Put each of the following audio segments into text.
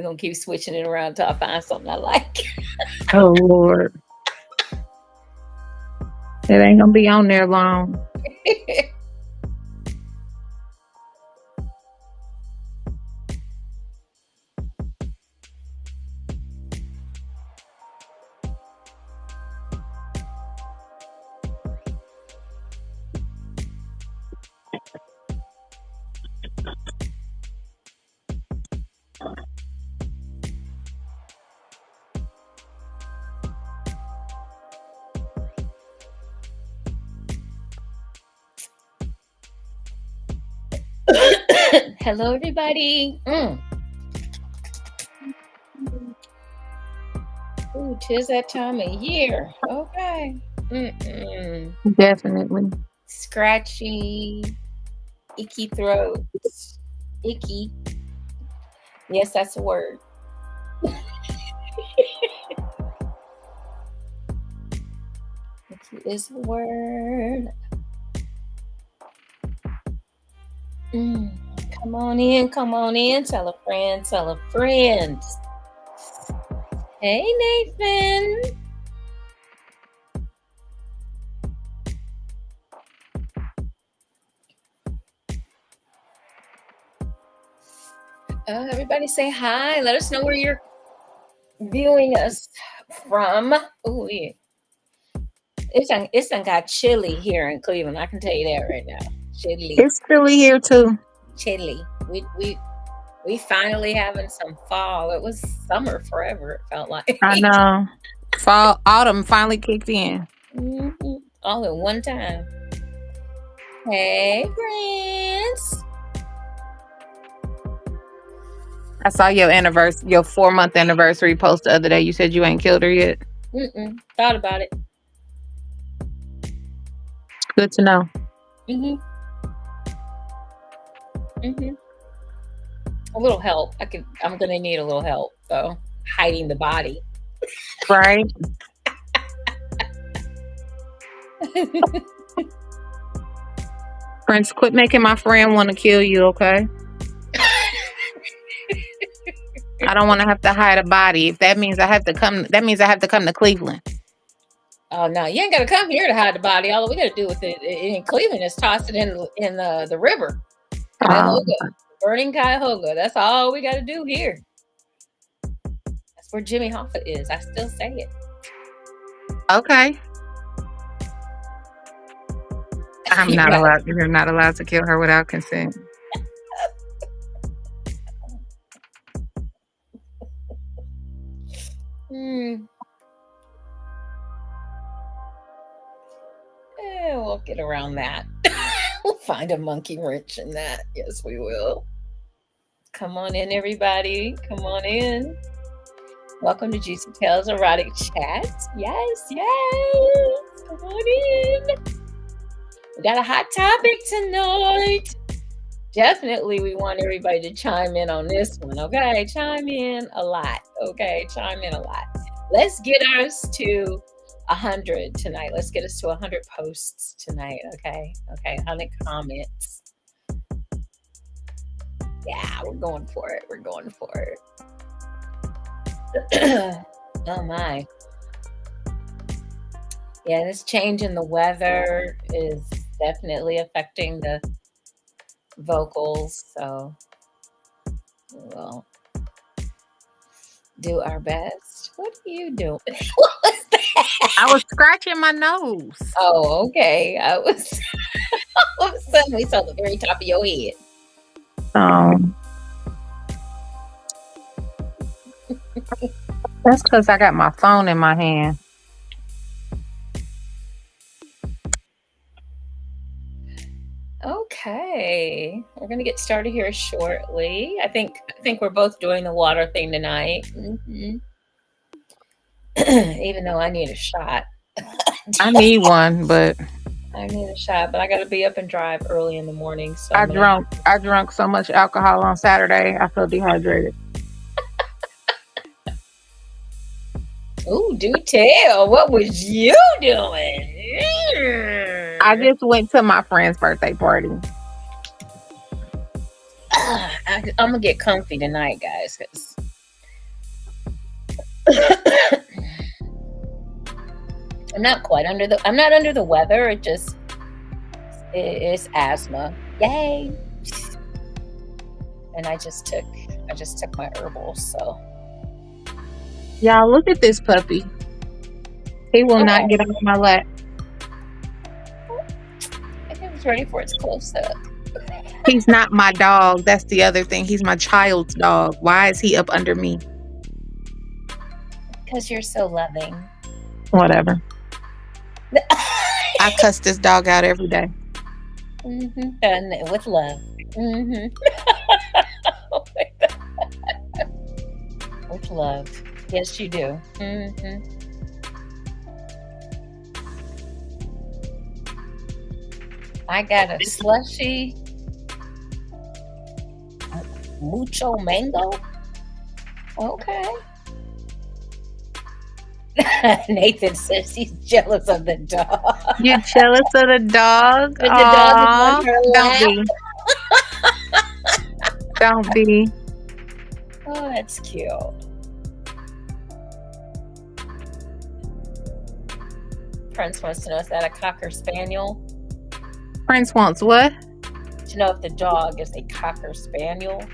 We're gonna keep switching it around until I find something I like. Oh Lord. It ain't gonna be on there long. Hello, everybody. Ooh, 'tis that time of year. Okay. Definitely. Scratchy, icky throat. Icky. Yes, that's a word. Icky is a word. Come on in, come on in. Tell a friend, tell a friend. Hey, Nathan. Everybody say hi. Let us know where you're viewing us from. Oh, yeah. It's done got chilly here in Cleveland. I can tell you that right now. Chilly. It's chilly here too. Chilly. We finally having some fall. It was summer forever, it felt like. I know. Fall, autumn finally kicked in. All at one time. Hey, Prince. I saw your 4-month anniversary post the other day. You said you ain't killed her yet. Thought about it. Good to know. A little help. I'm gonna need a little help though. Hiding the body. Right. Prince, quit making my friend want to kill you, okay? I don't want to have to hide a body. If that means I have to come, to Cleveland. Oh no, you ain't gotta come here to hide the body. All we gotta do with it in Cleveland is toss it in the river. Burning Cuyahoga. That's all we gotta do here. That's where Jimmy Hoffa is. I still say it. Okay. I'm not allowed. You're not allowed to kill her without consent. We'll get around that. We'll find a monkey wrench in that. Yes, we will. Come on in, everybody. Come on in. Welcome to Jewcee Tales Erotic Chat. Yes. Come on in. We got a hot topic tonight. Definitely, we want everybody to chime in on this one. Okay, chime in a lot. Let's get us to 100 tonight. Let's get us to 100 posts tonight. Okay, 100 comments. Yeah, we're going for it. Oh my. Yeah, this change in the weather is definitely affecting the vocals, so we'll do our best. What are you doing? What was that? I was scratching my nose. Oh, okay. I was all of a sudden we saw the very top of your head. That's because I got my phone in my hand. Okay, we're gonna get started here shortly. I think we're both doing the water thing tonight. Even though I need a shot. I need one, but I got to be up and drive early in the morning. So I drank so much alcohol on Saturday. I feel dehydrated. Ooh, do tell. What was you doing? I just went to my friend's birthday party. I'm gonna get comfy tonight, guys, because I'm not quite under the. I'm not under the weather. It's asthma. Yay! And I just took my herbals. So Y'all, look at this puppy. He will not okay, get off my lap. I think it's ready for its close up. He's not my dog. That's the other thing. He's my child's dog. Why is he up under me? Because you're so loving. Whatever. I cuss this dog out every day. And with love. Oh my God. With love. Yes, you do. I got a slushy mucho mango. Okay. Nathan says he's jealous of the dog. You're jealous of the dog? The dog is on her lap. Don't be. Oh, that's cute. Prince wants to know, is that a Cocker Spaniel? Prince wants what? To know if the dog is a Cocker Spaniel.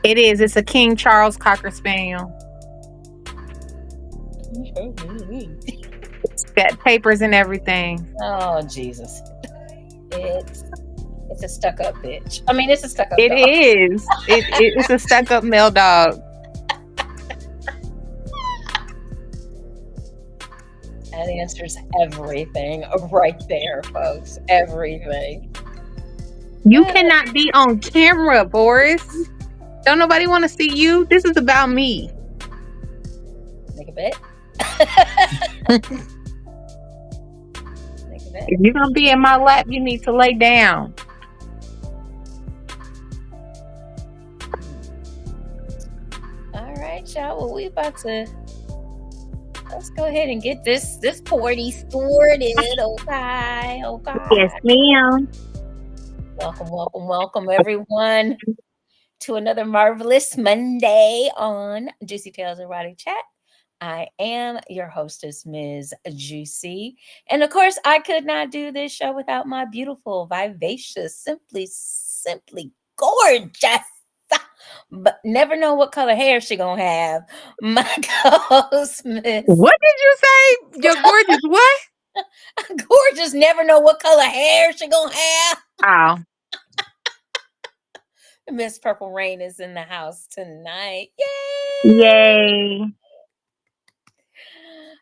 It is. It's a King Charles Cocker Spaniel. It's got papers and everything. Oh, Jesus. It's a stuck-up bitch. I mean, it's a stuck-up It dog. is. It's a stuck-up male dog. That answers everything right there, folks. Everything. You cannot be on camera, Boris. Don't nobody want to see you. This is about me. Make a bet. If you're going to be in my lap, you need to lay down. All right, y'all. Well, we about to... Let's go ahead and get this party started, okay? Yes, ma'am. Welcome, everyone, to another marvelous Monday on Juicy Tales Erotic Chat. I am your hostess, Ms. Jewcee. And of course, I could not do this show without my beautiful, vivacious, simply gorgeous, but never know what color hair she gonna have. My co-host, Miss. What did you say? Your gorgeous what? Gorgeous, never know what color hair she gonna have. Oh. Miss Purple Rain is in the house tonight. Yay! Yay!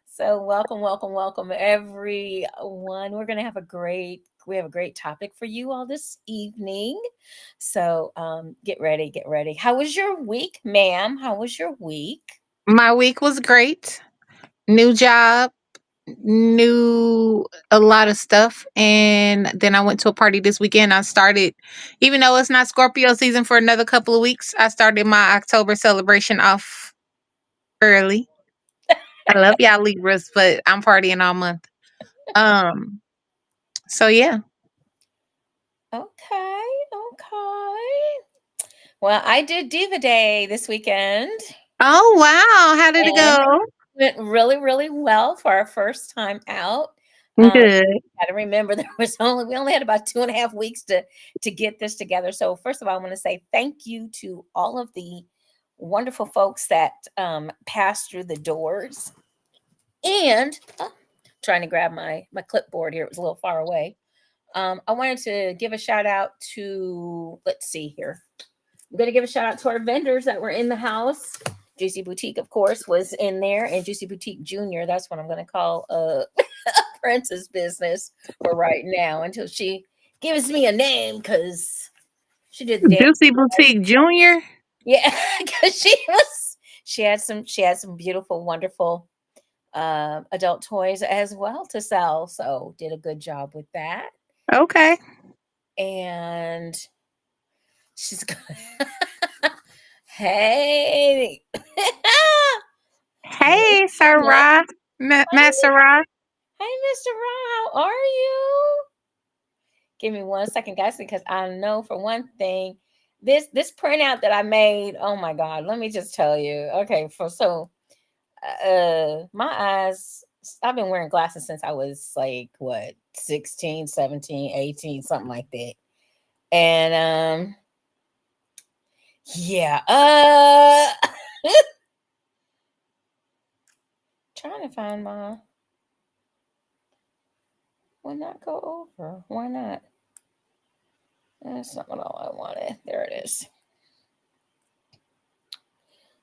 So welcome, everyone. We're gonna have a great topic for you all this evening. So get ready. How was your week, ma'am? How was your week? My week was great. New job, a lot of stuff. And then I went to a party this weekend. I started, even though it's not Scorpio season for another couple of weeks, I started my October celebration off early. I love y'all Libras, but I'm partying all month. So yeah. Okay. Well, I did Diva Day this weekend. Oh wow. How did it go? Went really, really well for our first time out. Good. Got to remember we only had about 2.5 weeks to get this together. So first of all, I want to say thank you to all of the wonderful folks that passed through the doors. And trying to grab my clipboard here, it was a little far away. I wanted to give a shout out to, let's see here. I'm going to give a shout out to our vendors that were in the house. Juicy Boutique, of course, was in there, and Juicy Boutique Junior. That's what I'm going to call Prince's business for right now until she gives me a name, because she did the Juicy Boutique Junior. Yeah, because she had some beautiful, wonderful adult toys as well to sell. So did a good job with that. Okay. And she's good. Hey. Hey, Sir Ra. Master Ra. Hey, Mr. Ra, how are you? Give me 1 second, guys, because I know for one thing, this printout that I made, oh my God, let me just tell you. Okay, so My eyes, I've been wearing glasses since I was like what, 16, 17, 18, something like that. And yeah, trying to find my, will not go over. Why not? That's not what all I wanted. There it is.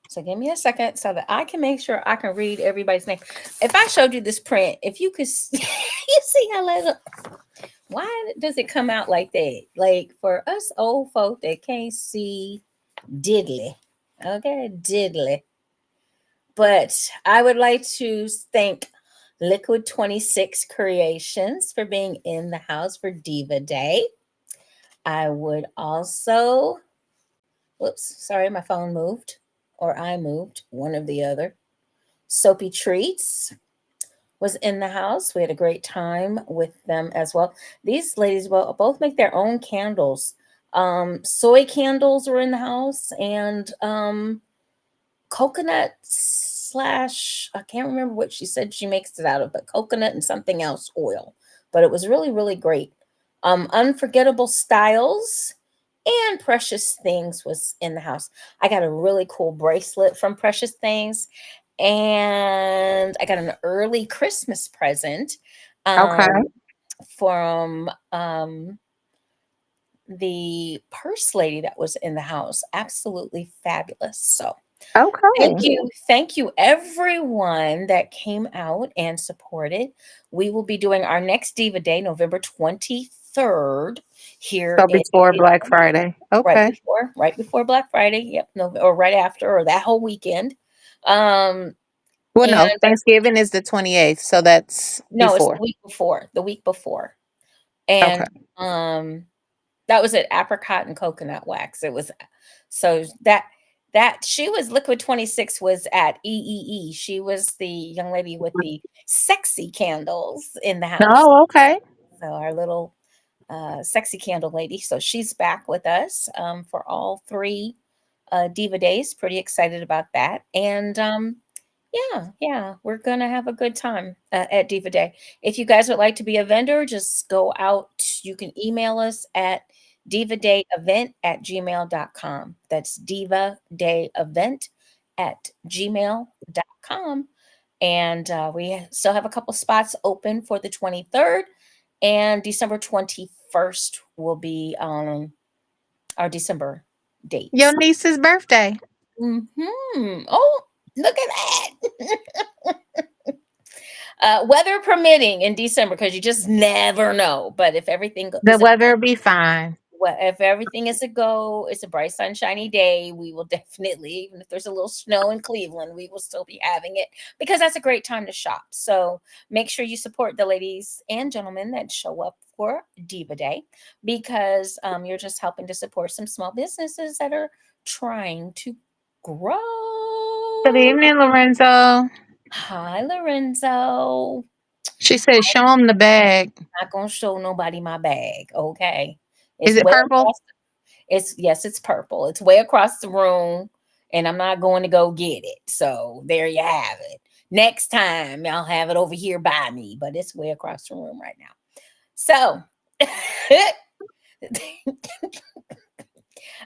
So give me a second so that I can make sure I can read everybody's name. If I showed you this print, if you could see, you see how little, why does it come out like that? Like for us old folk that can't see diddly. Okay, diddly. But I would like to thank Liquid 26 Creations for being in the house for Diva Day. I would also, whoops, sorry, my phone moved, or I moved, one of the other. Soapy Treats was in the house. We had a great time with them as well. These ladies will both make their own candles. Soy candles were in the house, and coconut slash, I can't remember what she said she makes it out of, but coconut and something else oil. But it was really, really great. Unforgettable Styles and Precious Things was in the house. I got a really cool bracelet from Precious Things, and I got an early Christmas present Okay. from the purse lady that was in the house. Absolutely fabulous. So Okay. thank you everyone that came out and supported. We will be doing our next Diva Day, November 23rd, here So in before Black Friday. Okay. right before Black Friday. Yep, no, or right after, or that whole weekend. Um, Well, and no, Thanksgiving is the 28th, so that's no, it's before. the week before, Okay. and that was at Apricot and Coconut Wax. It was so that she was Liquid 26 was at EEE. She was the young lady with the sexy candles in the house. Oh, okay. So our little sexy candle lady. So she's back with us for all three Diva Days. Pretty excited about that. And yeah, we're gonna have a good time at Diva Day. If you guys would like to be a vendor, just go out. You can email us at divadayevent@gmail.com. That's divadayevent@gmail.com. And we still have a couple spots open for the 23rd, and December 21st will be our December Your dates. niece's birthday. Oh, look at that. Weather permitting in December, because you just never know. But if everything The is a weather will be fine. if everything is a go, it's a bright sunshiny day. We will definitely, even if there's a little snow in Cleveland, we will still be having it, because that's a great time to shop. So make sure you support the ladies and gentlemen that show up for Diva Day, because you're just helping to support some small businesses that are trying to Good grow. evening, Lorenzo. Hi, Lorenzo. She said, show him the bag. Not gonna show nobody my bag, okay? Is It's it way purple? across. It's yes, it's purple. It's way across the room, and I'm not going to go get it. So there you have it. Next time, I'll have it over here by me, but it's way across the room right now. So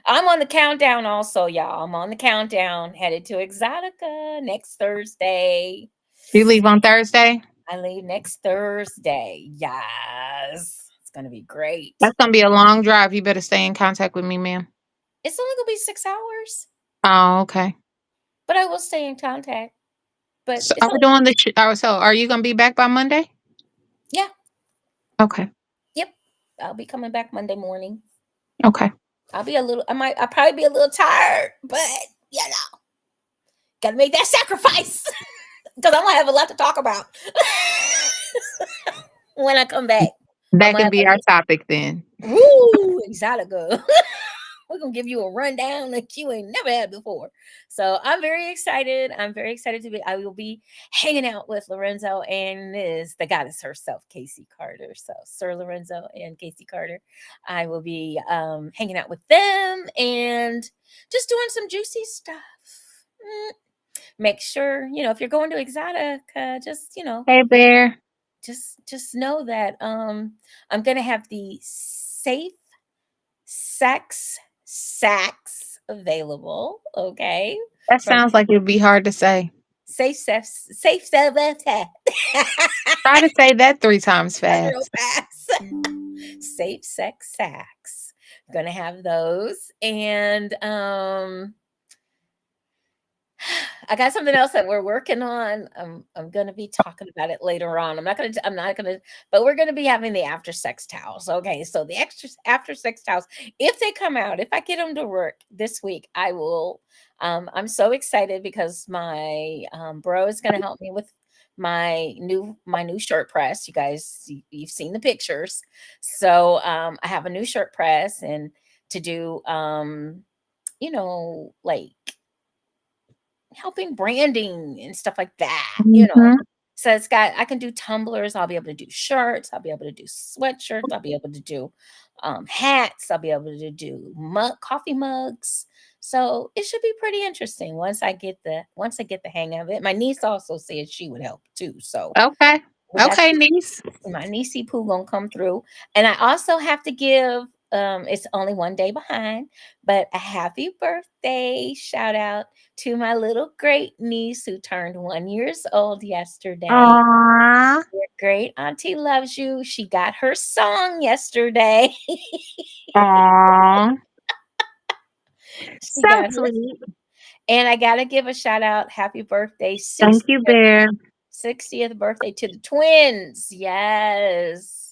I'm on the countdown also, y'all. I'm on the countdown, headed to Exotica next Thursday. You leave on Thursday? I leave next Thursday. Yes. It's gonna be great. That's going to be a long drive. You better stay in contact with me, ma'am. It's only gonna be 6 hours, Oh, okay. but I will stay in contact. But So it's are we only, doing the so are you going to be back by Monday? yeah, Okay. yep. I'll be coming back Monday morning. Okay. I'll probably be a little tired, but you know, gotta make that sacrifice because I'm gonna have a lot to talk about when I come back. I'm That gonna can have be our topic then. woo Exotica. We're gonna give you a rundown that you ain't never had before. So I'm very excited. I'm very excited to be. I will be hanging out with Lorenzo and the goddess herself, Casey Carter. So Sir Lorenzo and Casey Carter. I will be hanging out with them and just doing some juicy stuff. make sure, if you're going to Exotica, just, Hey, Bear. just know that I'm gonna have the safe sex sacks available. Okay. That From sounds like it'd be hard to say. safe sex Try to say that 3 times real fast. fast. Safe sex sacks. Gonna have those. And I got something else that we're working on. I'm gonna be talking about it later on. I'm not gonna, but we're gonna be having the after sex towels. Okay, so the extra after sex towels, if they come out, if I get them to work this week, I will. I'm so excited because my bro is gonna help me with my new shirt press. You guys, you've seen the pictures. So I have a new shirt press and to do like helping branding and stuff like that. Mhm. So I can do tumblers, I'll be able to do shirts, I'll be able to do sweatshirts, I'll be able to do hats, I'll be able to do coffee mugs. So it should be pretty interesting once I get the hang of it. My niece also said she would help too. So Okay. we got Okay, niece. my niecey poo gonna come through. And I also have to give it's only one day behind, but a happy birthday shout out to my little great niece who turned 1 years old yesterday. Aw. Your great auntie loves you. She got her song yesterday. Aw. She So got her, sweet. and I gotta give a shout out, happy birthday, Thank you, Bear. 60th birthday to the twins. Yes.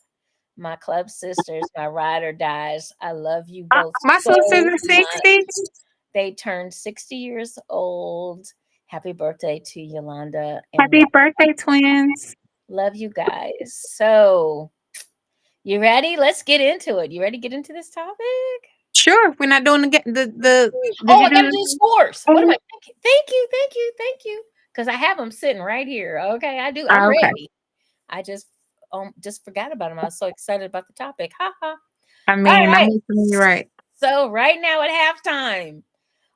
My club sisters, my ride or dies. I love you both My sister's so are much. 60. They turned 60 years old. Happy birthday to Yolanda and Happy Rob. birthday, twins. Love you guys. So, you ready? Let's get into it. You ready to get into this topic? Sure, we're not doing the did Oh, you I do gotta do the scores. What am oh, I thinking? Thank you, thank you, thank you. Because I have them sitting right here. Okay, I do. I'm okay. ready. I just forgot about them. I was so excited about the topic. Ha ha. I All mean, I'm right. listening you right. So right now at halftime,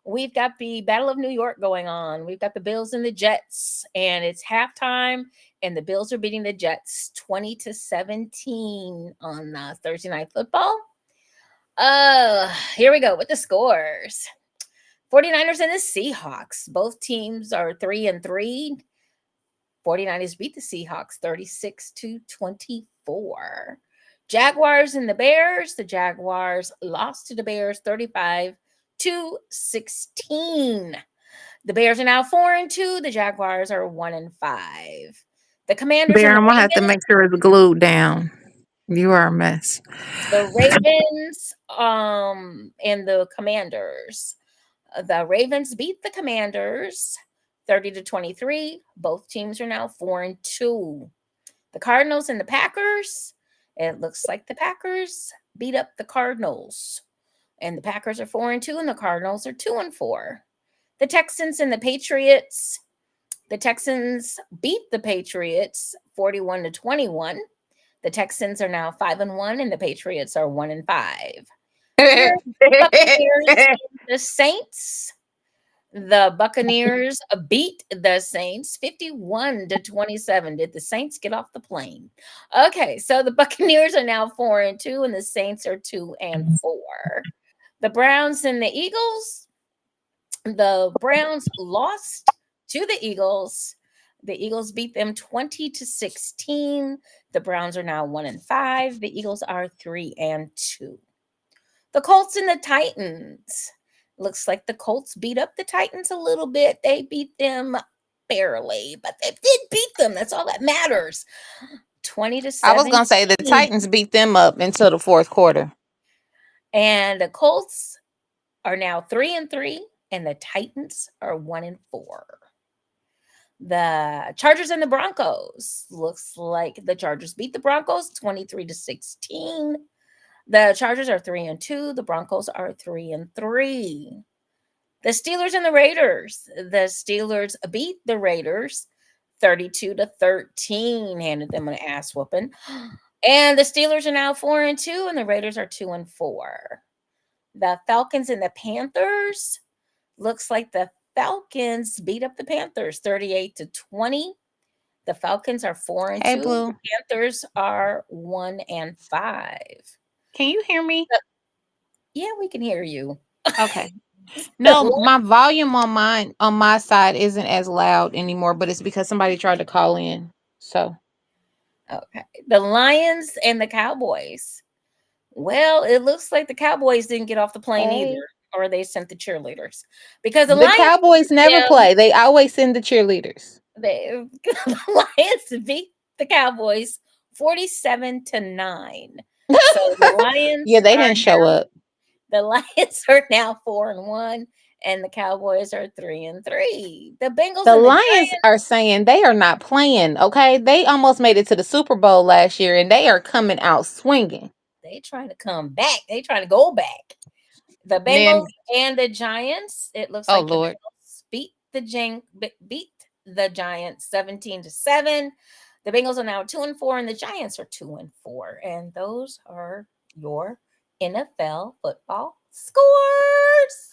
we've got the Battle of New York going on. We've got the Bills and the Jets, and it's halftime, and the Bills are beating the Jets 20-17 on Thursday Night Football. Here we go with the scores. 49ers and the Seahawks. Both teams are 3-3. 49ers beat the Seahawks 36-24. Jaguars and the Bears. The Jaguars lost to the Bears 35-16. The Bears are now 4-2. The Jaguars are 1-5. The Commanders Bear, and the I'm gonna have to Ravens. make sure it's glued down. You are a mess. The Ravens and the Commanders. The Ravens beat the Commanders 30-23. Both teams are now 4-2. The Cardinals and the Packers. It looks like the Packers beat up the Cardinals. And the Packers are 4-2 and the Cardinals are 2-4. The Texans and the Patriots. The Texans beat the Patriots 41-21. The Texans are now 5-1 and the Patriots are 1-5. Your Buccaneers and the Saints. The Buccaneers beat the Saints 51-27. Did the Saints get off the plane? Okay, so the Buccaneers are now 4-2 and the Saints are 2-4. The Browns and the Eagles. The Browns lost to the Eagles. The Eagles beat them 20-16. The Browns are now 1-5. The Eagles are 3-2. The Colts and the Titans. Looks like the Colts beat up the Titans a little bit. They beat them barely, but they did beat them. That's all that matters. 20 to I was 7. gonna say the Titans beat them up until the fourth quarter. And the Colts are now 3-3, and the Titans are 1-4. The Chargers and the Broncos. Looks like the Chargers beat the Broncos 23-16. The Chargers are 3-2. The Broncos are 3-3. The Steelers and the Raiders. The Steelers beat the Raiders 32-13, handed them an ass whooping. And the Steelers are now 4-2, and the Raiders are 2-4. The Falcons and the Panthers. Looks like the Falcons beat up the Panthers 38-20. The Falcons are 4 and Hey, 2. The Blue. Panthers are 1 and 5. Can you hear me? Yeah, we can hear you. Okay. No, my volume on my side isn't as loud anymore, but it's because somebody tried to call in. So Okay. The Lions and the Cowboys. Well, it looks like the Cowboys didn't get off the plane either, hey. or they sent the cheerleaders because the The Lions Cowboys beat never them. play. They always send the cheerleaders. The Lions beat the Cowboys 47-9. So the Lions Yeah, they are didn't show up. the Lions are now 4 and 1, and the Cowboys are 3 and 3. The Bengals The and the Lions Giants, are saying they are not playing, okay? They almost made it to the Super Bowl last year and they are coming out swinging. they trying to come back. They trying to go back. The Bengals Man, and the Giants. It looks oh like the Lord. Bengals beat the Giants 17-7. The Bengals are now 2 and 4, and the Giants are 2 and 4. And those are your NFL football scores.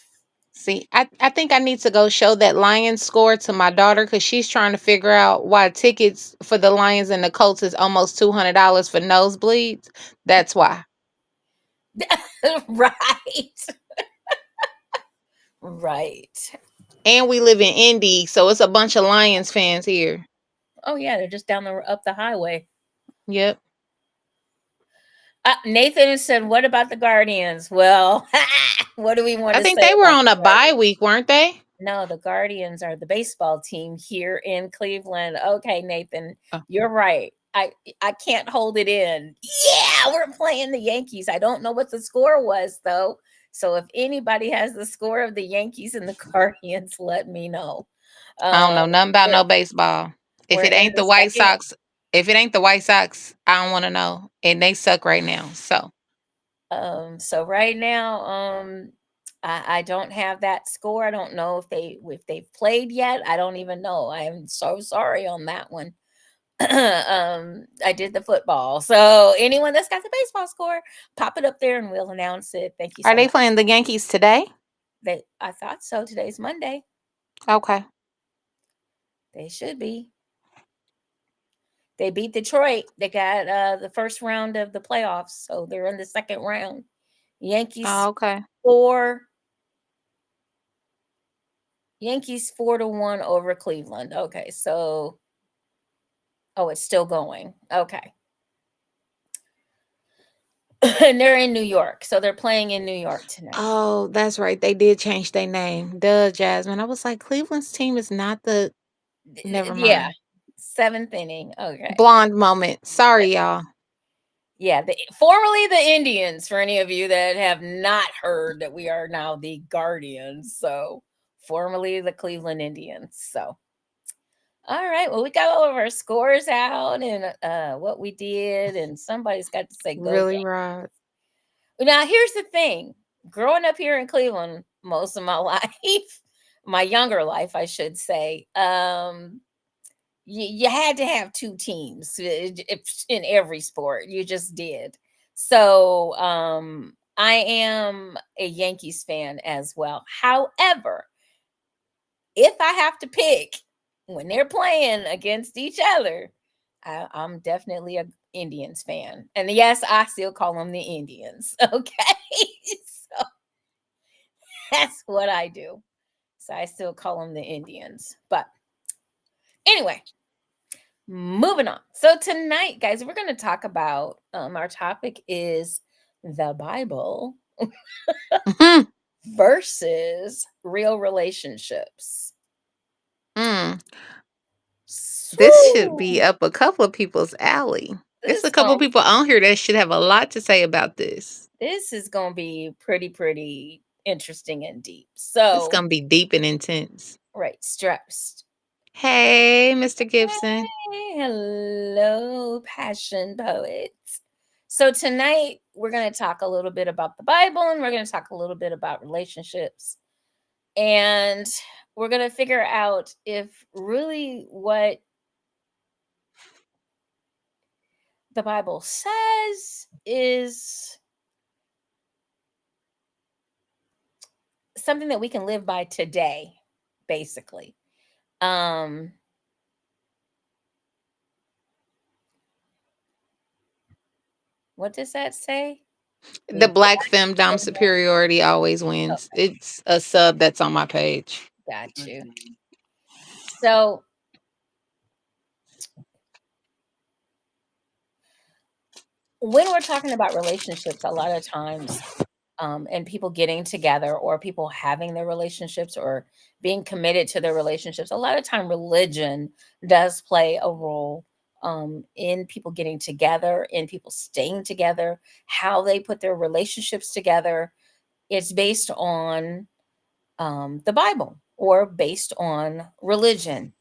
See, I think I need to go show that Lions score to my daughter because she's trying to figure out why tickets for the Lions and the Colts is almost $200 for nosebleeds. That's why. Right. Right. And we live in Indy, so it's a bunch of Lions fans here. Oh yeah, they're just up the highway. Yep. Nathan said, "What about the Guardians?" Well, what do we want I to think say they were about on the a bye Guardians? week, weren't they? No, the Guardians are the baseball team here in Cleveland. Okay, Nathan, Oh, you're right. I can't hold it in. Yeah, we're playing the Yankees. I don't know what the score was though. So if anybody has the score of the Yankees and the Guardians, let me know. I don't Um, know nothing about we're no baseball. If we're it in ain't the the White second. Sox, if it ain't the White Sox, I don't want to know. And they suck right now. So So right now, I don't have that score. I don't know if they've played yet. I don't even know. I am so sorry on that one. I did the football. So anyone that's got the baseball score, pop it up there and we'll announce it. Thank you are so they much. playing the Yankees today? I thought so. Today's Monday. Okay. They should be. They beat Detroit. They got the first round of the playoffs, so they're in the second round. Oh, Yankees okay. 4 Yankees 4-1 over Cleveland. Okay, so it's still going. Okay. And they're in New York. So they're playing in New York tonight. Oh, that's right. They did change their name. Duh, Jasmine. I was like, Cleveland's team is not the. Never Yeah. mind. 7th inning. Okay. Blonde moment. Sorry, y'all. Yeah, formerly the Indians, for any of you that have not heard that we are now the Guardians. So, formerly the Cleveland Indians. So, all right. Well, we got all of our scores out and what we did, and somebody's got to say go Really, Yankees. Rod? Now, here's the thing. Growing up here in Cleveland most of my life, my younger life, I should say, you had to have two teams in every sport. You just did. So I am a Yankees fan as well. However, if I have to pick when they're playing against each other, I'm definitely a Indians fan. And yes, I still call them the Indians. Okay. So that's what I do. So I still call them the Indians. But anyway, moving on. So tonight, guys, we're going to talk about our topic is the Bible versus real relationships. Mm. This should be So up a couple of people's alley. There's this a couple of going people on here that should have a lot to say about this. this is going to be pretty interesting and deep. It's So gonna be deep and intense. right, stressed. Hey, Mr. Gibson. Hey, hello, passion poets. So tonight we're going to talk a little bit about the Bible and we're going to talk a little bit about relationships. And we're going to figure out if really what the Bible says is something that we can live by today. basically. Um, what does that say? The The black femdom superiority always wins. okay, It's a sub that's on my page. got you. So when we're talking about relationships, a lot of times, and people getting together or people having their relationships or being committed to their relationships, a lot of time religion does play a role in people getting together, in people staying together, how they put their relationships together. It's based on the Bible or based on religion.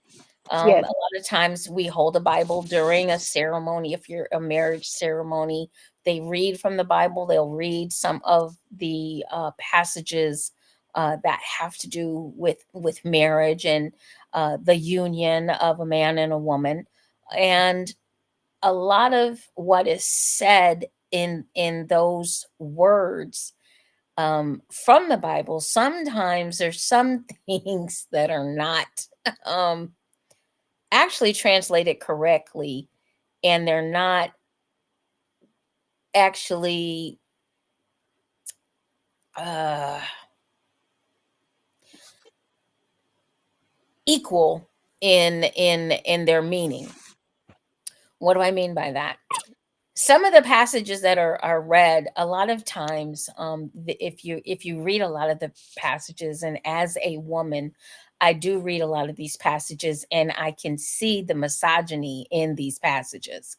A Yes. lot of times we hold a Bible during a ceremony. If you're a marriage ceremony, they read from the Bible. They'll read some of the passages that have to do with marriage and the union of a man and a woman. And a lot of what is said in those words from the Bible, sometimes there's some things that are not um, actually translated correctly, and they're not actually uh, equal in their meaning. What do I mean by that? Some of the passages that are read, a lot of times, if you read a lot of the passages, and as a woman, I do read a lot of these passages, and I can see the misogyny in these passages.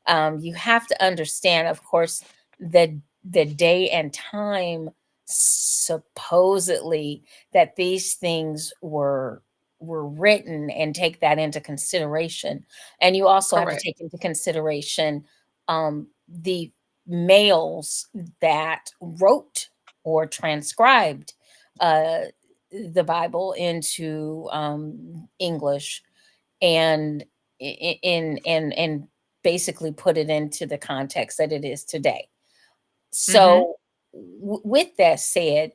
You have to understand, of course, the day and time supposedly that these things were written, and take that into consideration. And you also have to Correct. take into consideration the males that wrote or transcribed uh, the Bible into English, and and basically put it into the context that it is today. Mm-hmm. So, with that said,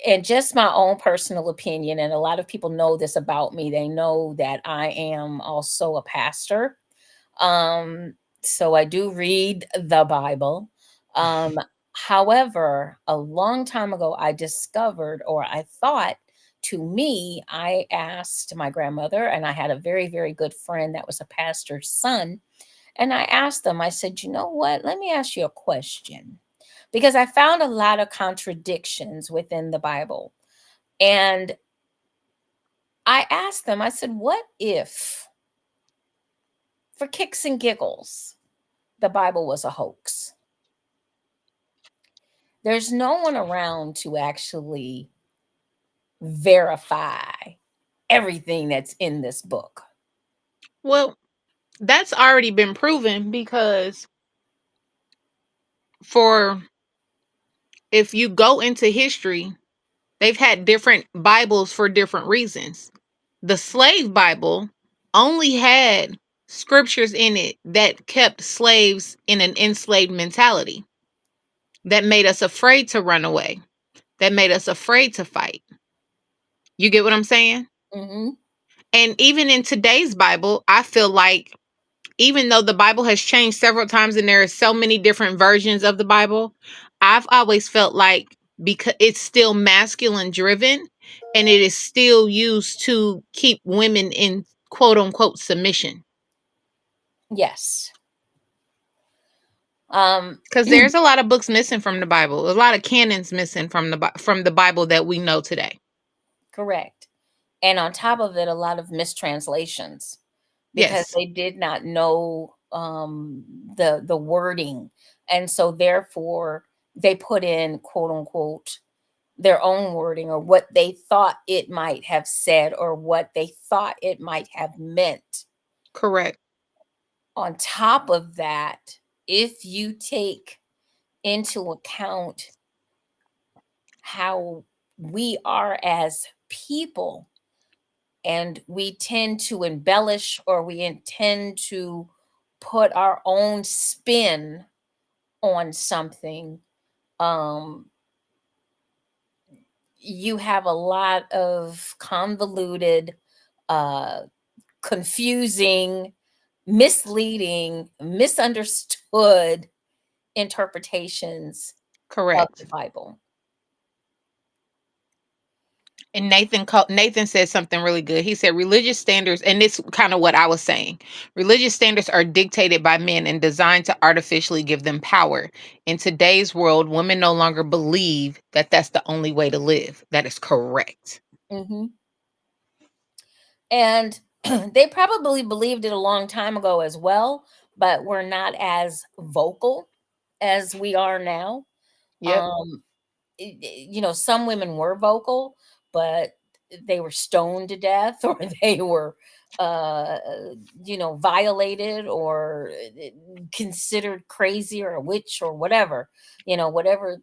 and just my own personal opinion, and a lot of people know this about me, they know that I am also a pastor. Um, so I do read the Bible. Um, However, a long time ago, I discovered, or I thought, to me, I asked my grandmother, and I had a very, very good friend that was a pastor's son. And I asked them, I said, you know what? Let me ask you a question. Because I found a lot of contradictions within the Bible. And I asked them, I said, what if, for kicks and giggles, the Bible was a hoax? There's no one around to actually verify everything that's in this book. Well, that's already been proven because for if you go into history, they've had different Bibles for different reasons. The slave Bible only had scriptures in it that kept slaves in an enslaved mentality, that made us afraid to run away, that made us afraid to fight. You get what I'm saying? Hmm. And even in today's Bible, I feel like even though the Bible has changed several times and there are so many different versions of the Bible, I've always felt like because it's still masculine driven and it is still used to keep women in quote unquote submission. Yes. Um, Because there's a lot of books missing from the Bible, a lot of canons missing from the Bible that we know today. Correct. And on top of it, a lot of mistranslations, because Yes, they did not know the wording, and so therefore they put in quote unquote their own wording, or what they thought it might have said, or what they thought it might have meant. correct. On top of that, if you take into account how we are as people, and we tend to embellish, or we intend to put our own spin on something, um you have a lot of convoluted, uh, confusing, misleading, misunderstood interpretations of the Correct. Bible. And Nathan said something really good. He said religious standards, and this kind of what I was saying. Religious standards are dictated by men and designed to artificially give them power. In today's world, women no longer believe that that's the only way to live. That is correct. Hmm. And they probably believed it a long time ago as well, but were not as vocal as we are now. Yep. Um, some women were vocal, but they were stoned to death, or they were, uh, violated, or considered crazy or a witch or whatever. Whatever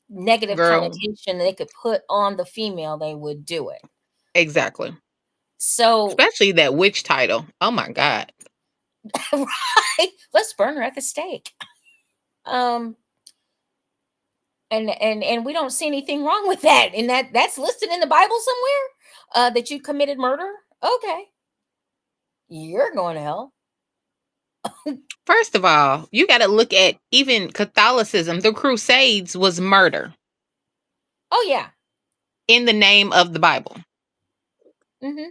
negative Girl, connotation they could put on the female, they would do it. exactly. So, Especially that witch title. Oh my God. right, let's burn her at the stake. Um, and we don't see anything wrong with that. And that's listed in the Bible somewhere. That you committed murder. Okay, you're going to hell. First of all, you got to look at even Catholicism. The Crusades was murder Oh yeah. in the name of the Bible. Hmm.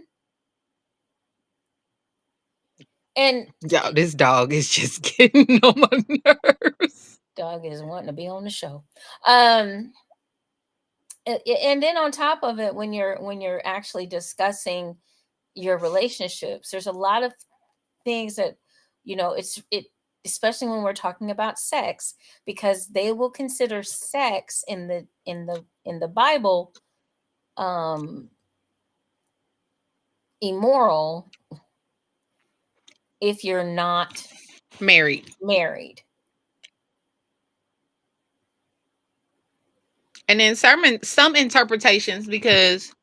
And Yo, this dog is just getting on my nerves. dog is wanting to be on the show. Um, and then on top of it, when you're actually discussing your relationships, there's a lot of things that, it especially when we're talking about sex, because they will consider sex in the Bible, um immoral if you're not Married. married. And then some interpretations, because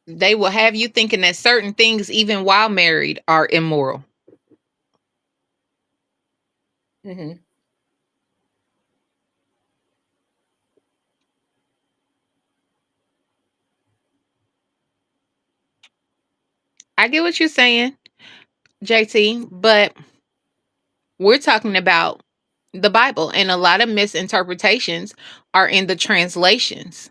they will have you thinking that certain things, even while married, are immoral. Hmm. I get what you're saying, JT, but we're talking about the Bible, and a lot of misinterpretations are in the translations.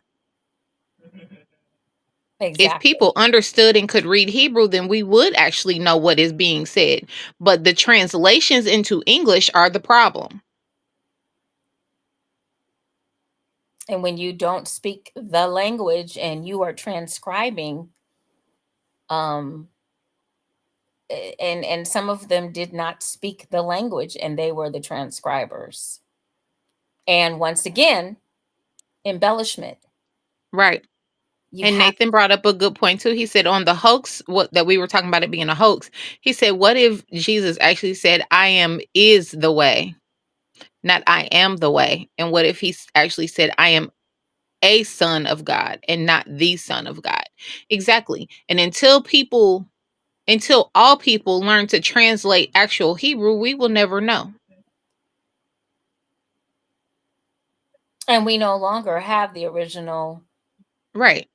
If Exactly. people understood and could read Hebrew, then we would actually know what is being said. But the translations into English are the problem. And when you don't speak the language and you are transcribing, um and some of them did not speak the language, and they were the transcribers. And once again, embellishment. Right. You And have. Nathan brought up a good point too. He said on the hoax, what that we were talking about it being a hoax. He said, what if Jesus actually said, I am is the way, not I am the way? And what if he actually said, I am a son of God and not the son of God? Exactly. And until all people learn to translate actual Hebrew, we will never know. And we no longer have the original Right.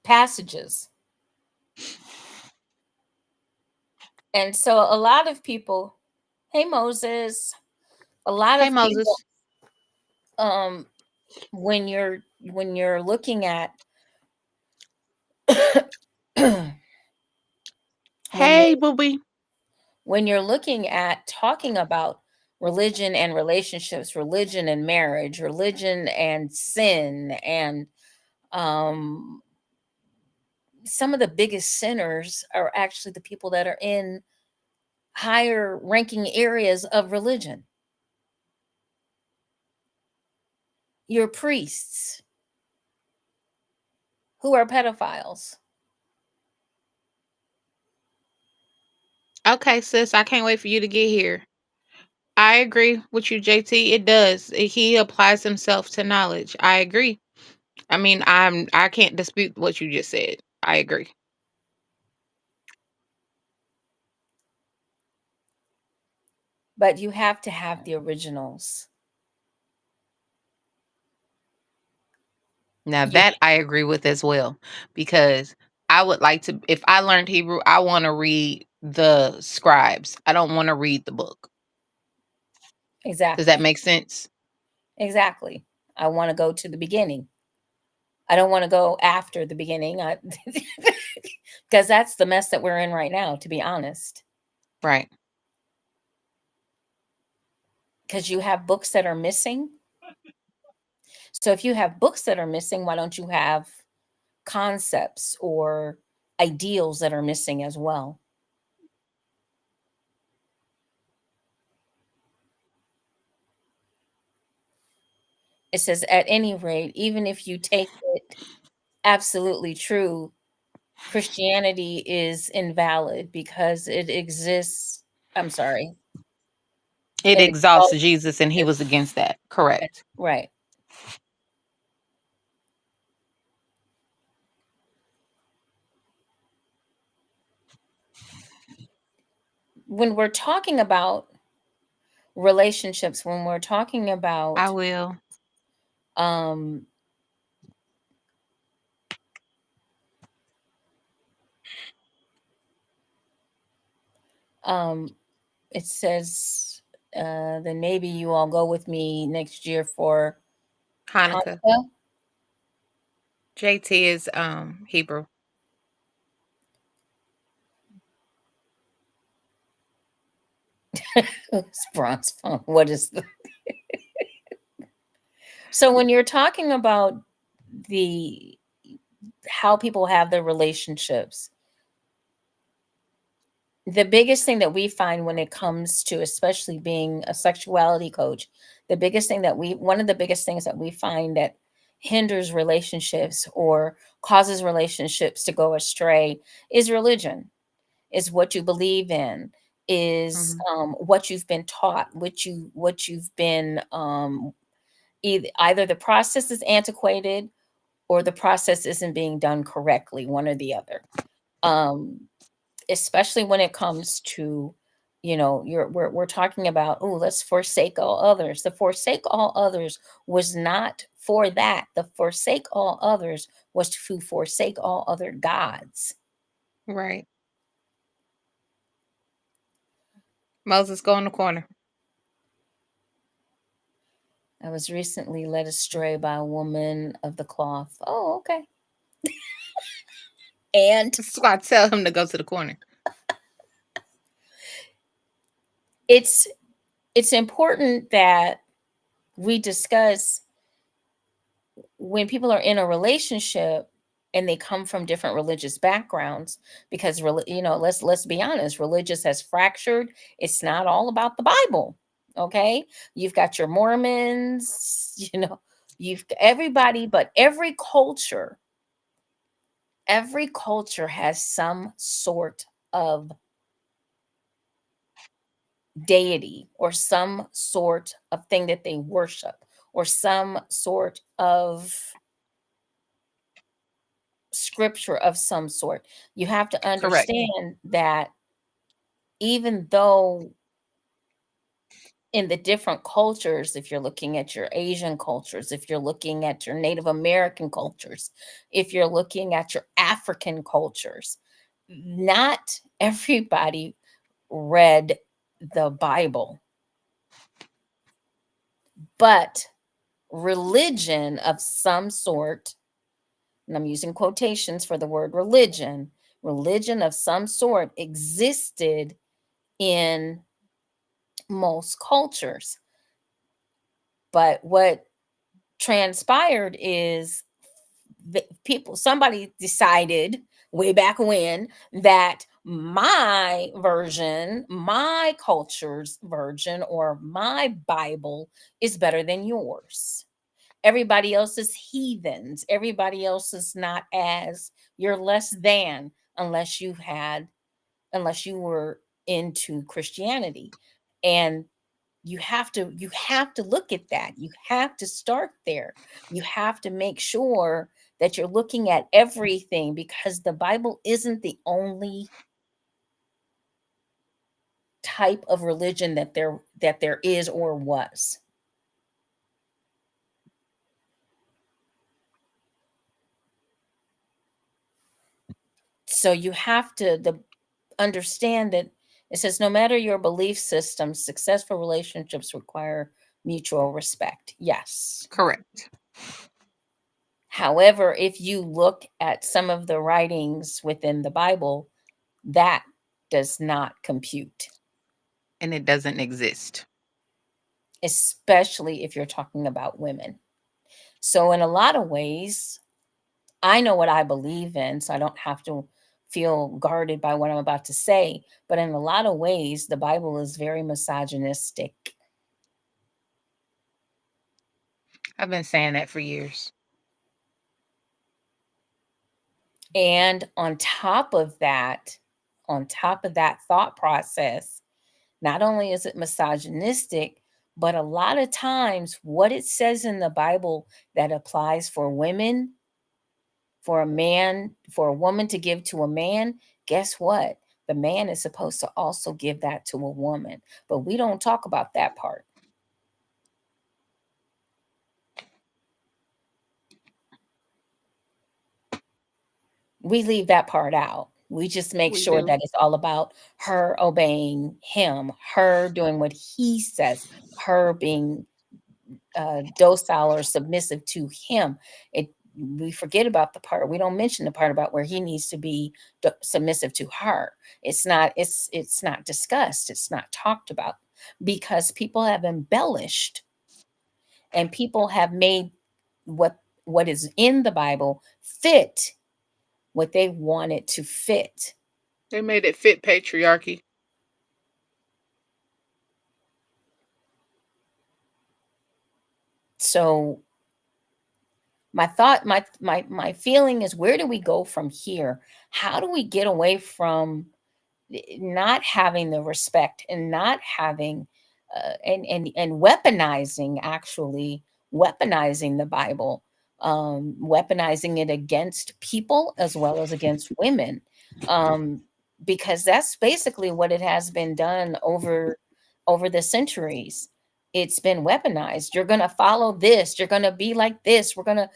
passages. And so a lot of people, hey Moses, a lot Hey of people, Moses. um when you're looking at when Hey you're booby. when you're looking at talking about religion and relationships, religion and marriage, religion and sin, and um some of the biggest sinners are actually the people that are in higher ranking areas of religion. Your priests who are pedophiles. Okay, sis, I can't wait for you to get here. I agree with you, JT. It does. He applies himself to knowledge. I agree. I mean, I can't dispute what you just said. I agree. but you have to have the originals. Now You that I agree with as well, because I would like to, if I learned Hebrew, I want to read the scribes. I don't want to read the book. Does that exactly. make sense? Exactly. I want to go to the beginning. I don't want to go after the beginning. Because that's the mess that we're in right now, to be honest. Right. Because you have books that are missing. So if you have books that are missing, why don't you have concepts or ideals that are missing as well? It says, at any rate, even if you take it absolutely true, Christianity is invalid because it exists. I'm sorry. It It exalts exalts Jesus, and he was Jesus. against that. Correct. Right. When we're talking about relationships, when we're talking I about will. um um it says then maybe you all go with me next year for Hanukkah. Hanukkah. JT is Hebrew. It's bronze phone. What is the so when you're talking about the how people have their relationships, the biggest thing that we find when it comes to especially being a sexuality coach, the biggest thing that we one of the biggest things that we find that hinders relationships or causes relationships to go astray is religion, is what you believe in, is Hmm. what you've been taught, what you've been either the process is antiquated or the process isn't being done correctly, one or the other. um Especially when it comes to, we're talking about, oh, let's forsake all others. The forsake all others was not for that. The forsake all others was to forsake all other gods. Right. Moses, go in the corner. I was recently led astray by a woman of the cloth. Oh, okay. And That's why I tell him to go to the corner. it's it's important that we discuss when people are in a relationship and they come from different religious backgrounds, because let's be honest, religious has fractured. It's not all about the Bible. Okay, you've got your Mormons, you've everybody, but every culture has some sort of deity or some sort of thing that they worship or some sort of scripture of some sort. You have to Correct. understand that even though in the different cultures, if you're looking at your Asian cultures, if you're looking at your Native American cultures, if you're looking at your African cultures, not everybody read the Bible, but religion of some sort, and I'm using quotations for the word religion of some sort existed in most cultures. But what transpired is somebody decided way back when that my version, my culture's version, or my Bible is better than yours. Everybody else is heathens. Everybody else is not as, you're less than unless you were into Christianity. And you have to look at that. You have to start there. You have to make sure that you're looking at everything, because the Bible isn't the only type of religion that there is or was. So you have to understand that it says no matter your belief system, successful relationships require mutual respect. Yes. Correct. However, if you look at some of the writings within the Bible, that does not compute. And it doesn't exist. Especially if you're talking about women. So in a lot of ways, I know what I believe in, so I don't have to feel guarded by what I'm about to say. But in a lot of ways, the Bible is very misogynistic. I've been saying that for years. And on top of that thought process, not only is it misogynistic, but a lot of times what it says in the Bible that applies for women, for a man, for a woman to give to a man, guess what? The man is supposed to also give that to a woman. But we don't talk about that part. We leave that part out. We just make sure that it's all about her obeying him, her doing what he says, her being docile or submissive to him. We forget about the part. We don't mention the part about where he needs to be submissive to her. It's not discussed. It's not talked about because people have embellished and people have made what is in the Bible fit what they want it to fit. They made it fit patriarchy. So my feeling is, where do we go from here? How do we get away from not having the respect and not having and weaponizing, actually weaponizing the Bible, weaponizing it against people as well as against women, because that's basically what it has been done over the centuries. It's been weaponized. You're going to follow this, you're going to be like this, we're going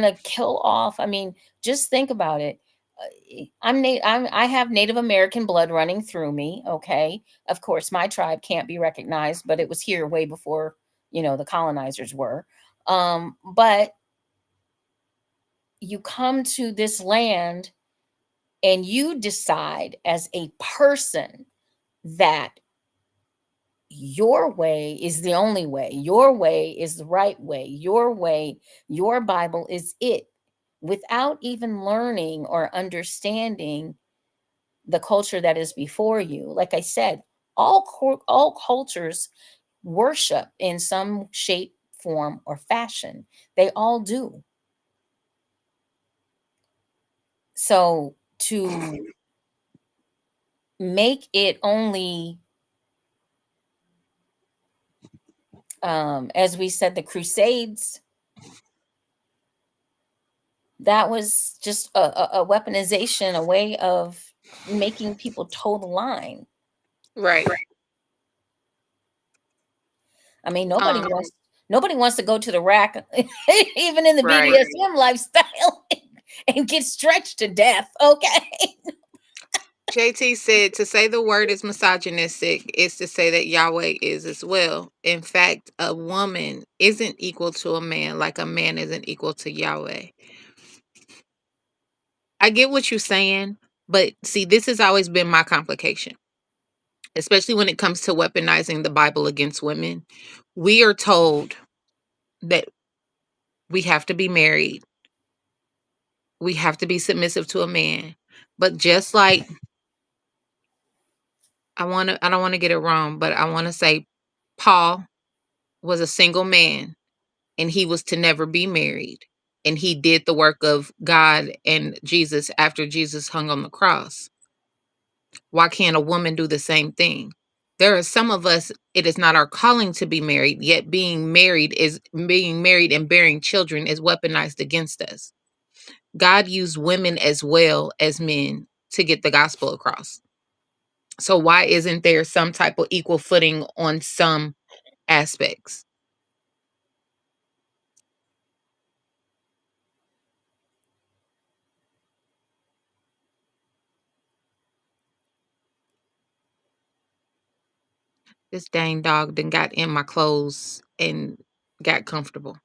to kill off. I mean, just think about it. I have Native American blood running through me. Okay. Of course, my tribe can't be recognized, but it was here way before, the colonizers were. But you come to this land and you decide as a person that your way is the only way, your way is the right way, your way, your Bible is it, without even learning or understanding the culture that is before you. Like I said, all cultures worship in some shape, form, or fashion. They all do. So to make it only, as we said, the Crusades, that was just a weaponization, a way of making people toe the line. Right. I mean, nobody wants to go to the rack, even in the Right. BDSM lifestyle, and get stretched to death. Okay. JT said to say the word is misogynistic is to say that Yahweh is as well. In fact, a woman isn't equal to a man like a man isn't equal to Yahweh. I get what you're saying, but see, this has always been my complication, especially when it comes to weaponizing the Bible against women. We are told that we have to be married, we have to be submissive to a man, but just like I don't want to get it wrong, but I want to say Paul was a single man and he was to never be married. And he did the work of God and Jesus after Jesus hung on the cross. Why can't a woman do the same thing? There are some of us, it is not our calling to be married, yet being married and bearing children is weaponized against us. God used women as well as men to get the gospel across. So why isn't there some type of equal footing on some aspects? This dang dog then got in my clothes and got comfortable.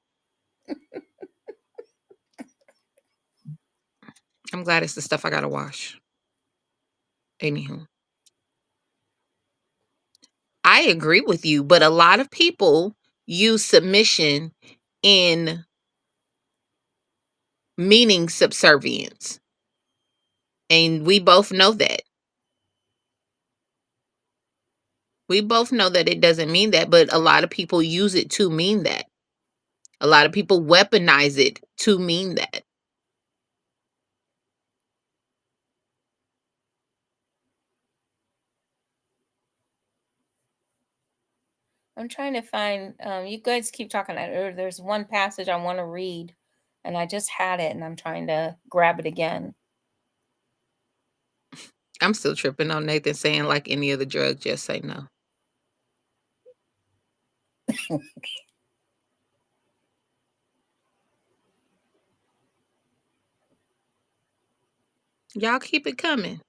I'm glad it's the stuff I gotta wash. Anywho, I agree with you, but a lot of people use submission in meaning subservience. And we both know that. We both know that it doesn't mean that, but a lot of people use it to mean that. A lot of people weaponize it to mean that. I'm trying to find. You guys keep talking. There's one passage I want to read, and I just had it, and I'm trying to grab it again. I'm still tripping on Nathan saying, like any other drug, just say no. Y'all keep it coming.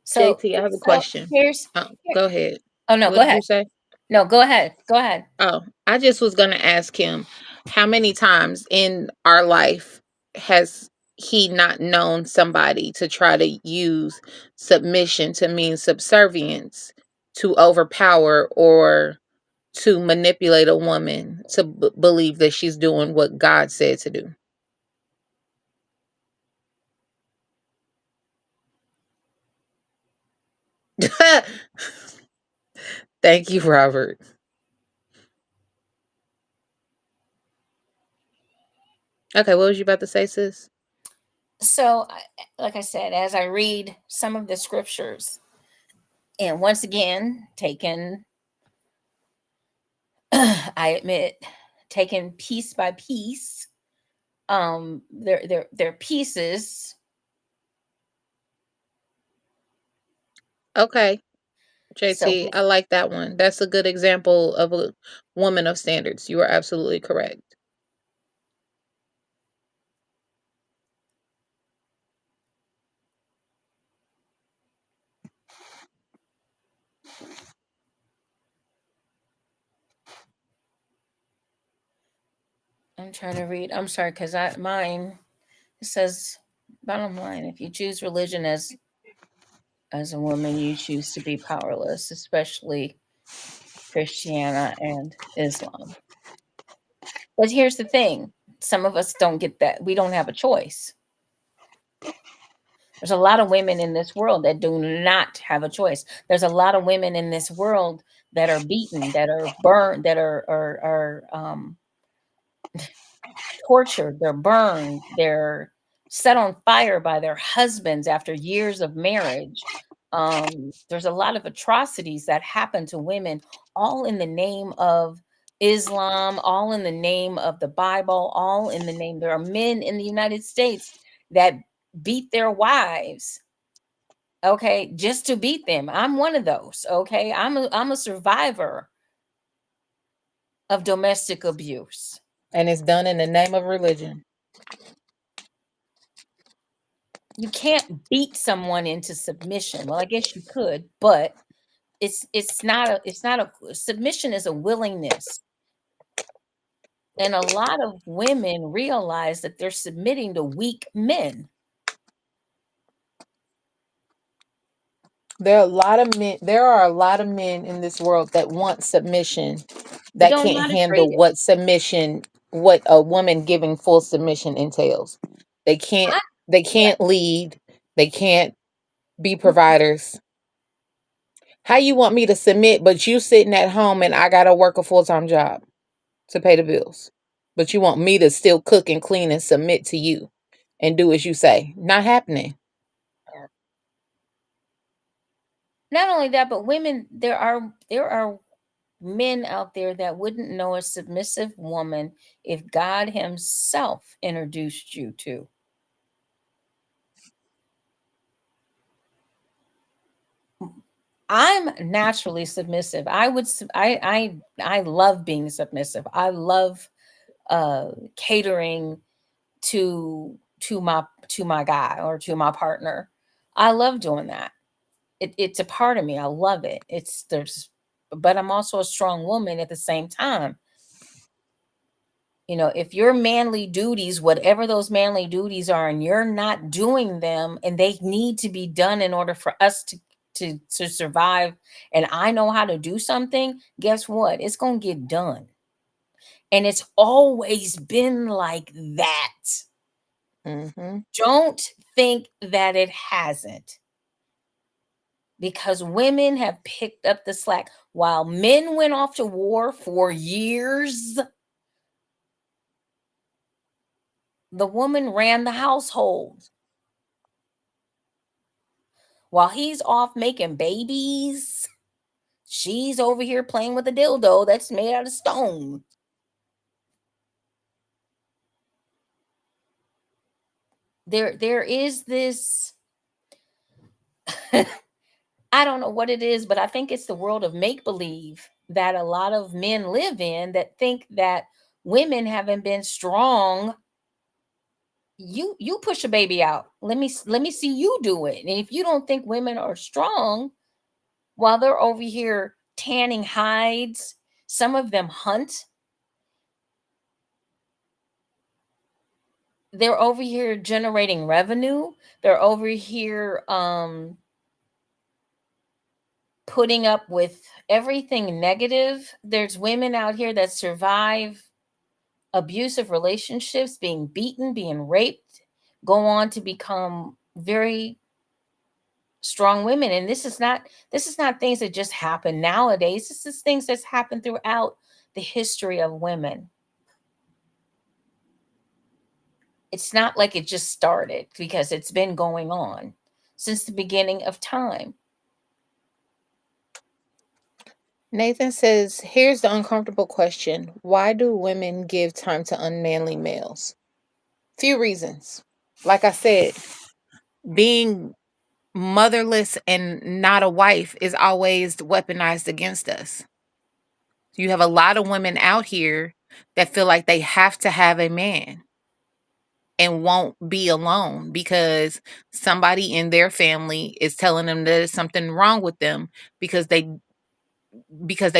So, JT, I have a question. here's. Go ahead. Oh no, What go did you ahead. say? No, go ahead. Go ahead. Oh, I just was going to ask him how many times in our life has he not known somebody to try to use submission to mean subservience, to overpower or to manipulate a woman to believe that she's doing what God said to do? Thank you, Robert. Okay, what was you about to say, sis? So, like I said, as I read some of the scriptures, and once again, taken, I admit, taken piece by piece, they're pieces. Okay, So, JT, I like that one. That's a good example of a woman of standards. You are absolutely correct. I'm trying to read. I'm sorry, because mine it says bottom line: if you choose religion as a woman, you choose to be powerless, especially Christiana and Islam. But here's the thing: some of us don't get that. We don't have a choice. There's a lot of women in this world that do not have a choice. There's a lot of women in this world that are beaten, that are burned, that are tortured, they're burned, they're set on fire by their husbands after years of marriage. There's a lot of atrocities that happen to women, all in the name of Islam, all in the name of the Bible, all in the name. There are men in the United States that beat their wives, okay, just to beat them. I'm one of those, okay? I'm a survivor of domestic abuse. And it's done in the name of religion. You can't beat someone into submission. Well, I guess you could, but it's not a submission is a willingness. And a lot of women realize that they're submitting to weak men. There are a lot of men in this world that want submission, They that don't know can't how to treat handle it. what a woman giving full submission entails. They can't I, they yeah, can't lead, they can't be providers. How you want me to submit, but you sitting at home and I gotta work a full-time job to pay the bills? But you want me to still cook and clean and submit to you and do as you say? Not happening. not only that, but women, there are men out there that wouldn't know a submissive woman if God Himself introduced you to. I'm naturally submissive. I love being submissive. I love catering to my guy or to my partner. I love doing that. It's a part of me. I love it. But I'm also a strong woman at the same time. You know, if your manly duties, whatever those manly duties are, and you're not doing them, and they need to be done in order for us to survive, and I know how to do something, guess what? It's gonna get done. And it's always been like that. Mm-hmm. Don't think that it hasn't. Because women have picked up the slack. While men went off to war for years, the woman ran the household. While he's off making babies, she's over here playing with a dildo that's made out of stone. There is this I don't know what it is, but I think it's the world of make believe that a lot of men live in, that think that women haven't been strong. You push a baby out. Let me see you do it. And if you don't think women are strong, while they're over here tanning hides, some of them hunt. They're over here generating revenue. They're over here putting up with everything negative. There's women out here that survive abusive relationships, being beaten, being raped, go on to become very strong women. And this is not things that just happen nowadays. This is things that's happened throughout the history of women. It's not like it just started, because it's been going on since the beginning of time. Nathan says, here's the uncomfortable question. Why do women give time to unmanly males? Few reasons. Like I said, being motherless and not a wife is always weaponized against us. You have a lot of women out here that feel like they have to have a man and won't be alone because somebody in their family is telling them there's something wrong with them because they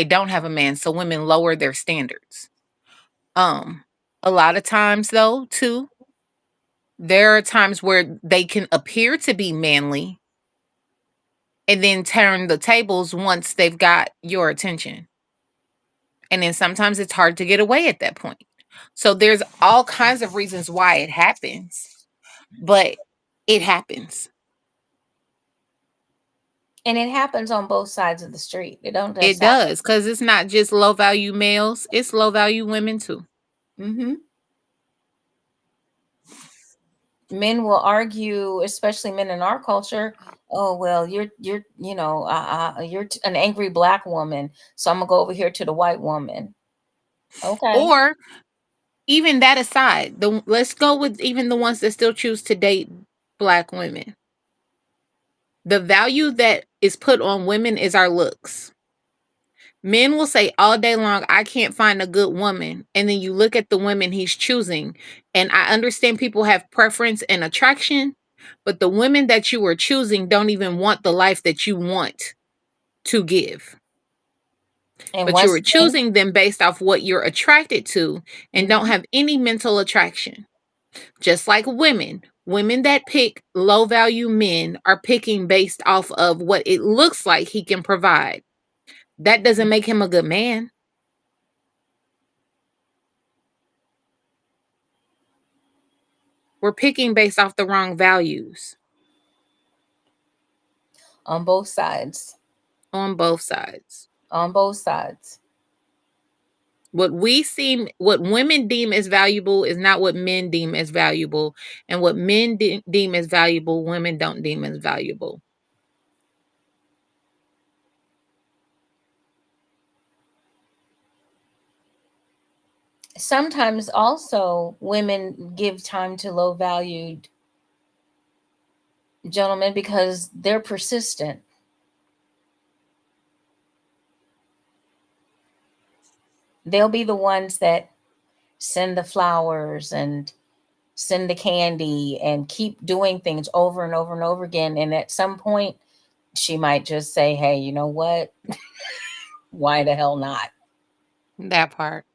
don't have a man. So women lower their standards. A lot of times though, too, there are times where they can appear to be manly and then turn the tables once they've got your attention. And then sometimes it's hard to get away at that point. So there's all kinds of reasons why it happens, but it happens. And it happens on both sides of the street. It don't just It does, because it's not just low value males, it's low value women too. Mm-hmm. Men will argue, especially men in our culture. Oh well, you're you're an angry black woman, so I'm gonna go over here to the white woman. Okay. Or even that aside, let's go with even the ones that still choose to date black women. The value that is put on women is our looks. Men will say all day long, I can't find a good woman. And then you look at the women he's choosing. And I understand people have preference and attraction, but the women that you are choosing don't even want the life that you want to give. And But you once are choosing them based off what you're attracted to and don't have any mental attraction. Just like women that pick low value men are picking based off of what it looks like he can provide. That doesn't make him a good man. We're picking based off the wrong values. On both sides. On both sides. On both sides. What women deem as valuable is not what men deem as valuable. And what men deem as valuable, women don't deem as valuable. Sometimes also women give time to low valued gentlemen because they're persistent. They'll be the ones that send the flowers and send the candy and keep doing things over and over and over again. And at some point, she might just say, hey, you know what? Why the hell not? That part.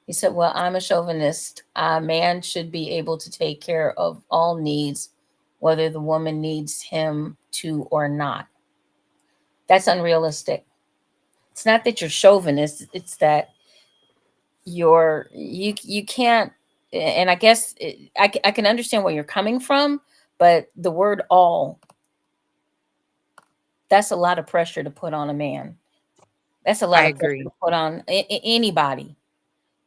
He said, well, I'm a chauvinist. A man should be able to take care of all needs, whether the woman needs him to or not. That's unrealistic. It's not that you're chauvinist, it's that you can't. And I guess I can understand where you're coming from, but the word all, that's a lot of pressure to put on a man. That's a I lot of pressure agree. to put on anybody.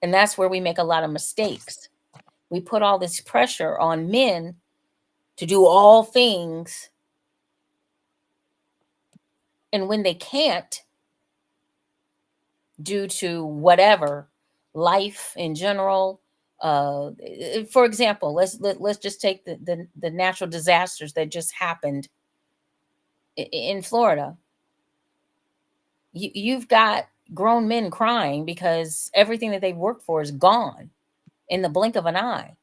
And that's where we make a lot of mistakes. We put all this pressure on men to do all things. And when they can't, due to whatever, life in general, for example, let's just take the natural disasters that just happened in Florida. You've got grown men crying because everything that they've worked for is gone in the blink of an eye.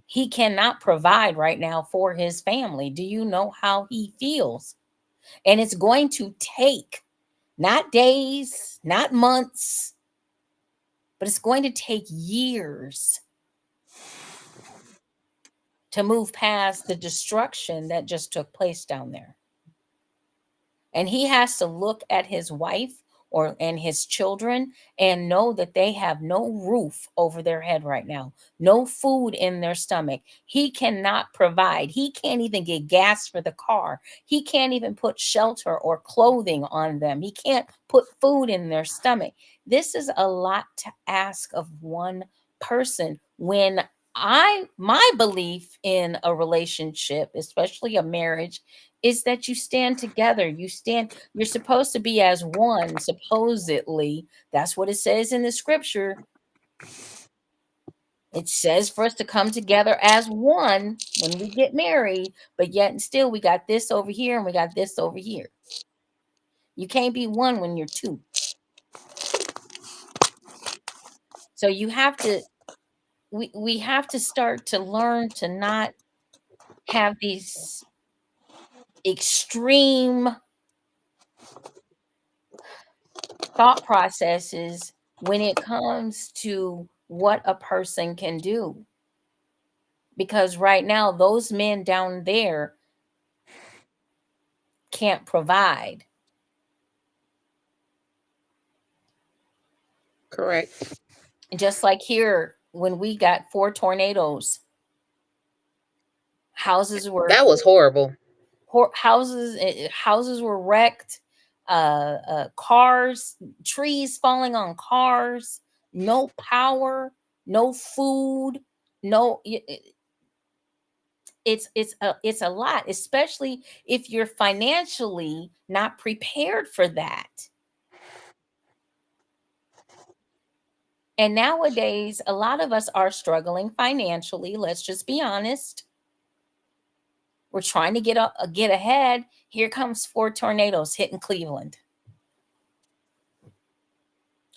He cannot provide right now for his family. Do you know how he feels? And it's going to take not days, not months, but it's going to take years to move past the destruction that just took place down there. And he has to look at his wife or and his children and know that they have no roof over their head right now, no food in their stomach. He cannot provide. He can't even get gas for the car. He can't even put shelter or clothing on them. He can't put food in their stomach. This is a lot to ask of one person. When my belief in a relationship, especially a marriage, is that you stand together. You're supposed to be as one, supposedly. That's what it says in the scripture. It says for us to come together as one when we get married, but yet and still we got this over here and we got this over here. You can't be one when you're two. So you have to we have to start to learn to not have these extreme thought processes when it comes to what a person can do. Because right now, those men down there can't provide. Correct. Just like here, when we got 4 tornadoes, houses were That was horrible. houses were wrecked, cars, trees falling on cars, no power, no food, no. It's a lot, especially if you're financially not prepared for that. And nowadays, a lot of us are struggling financially. Let's just be honest. We're trying to get ahead. Here comes 4 tornadoes hitting Cleveland.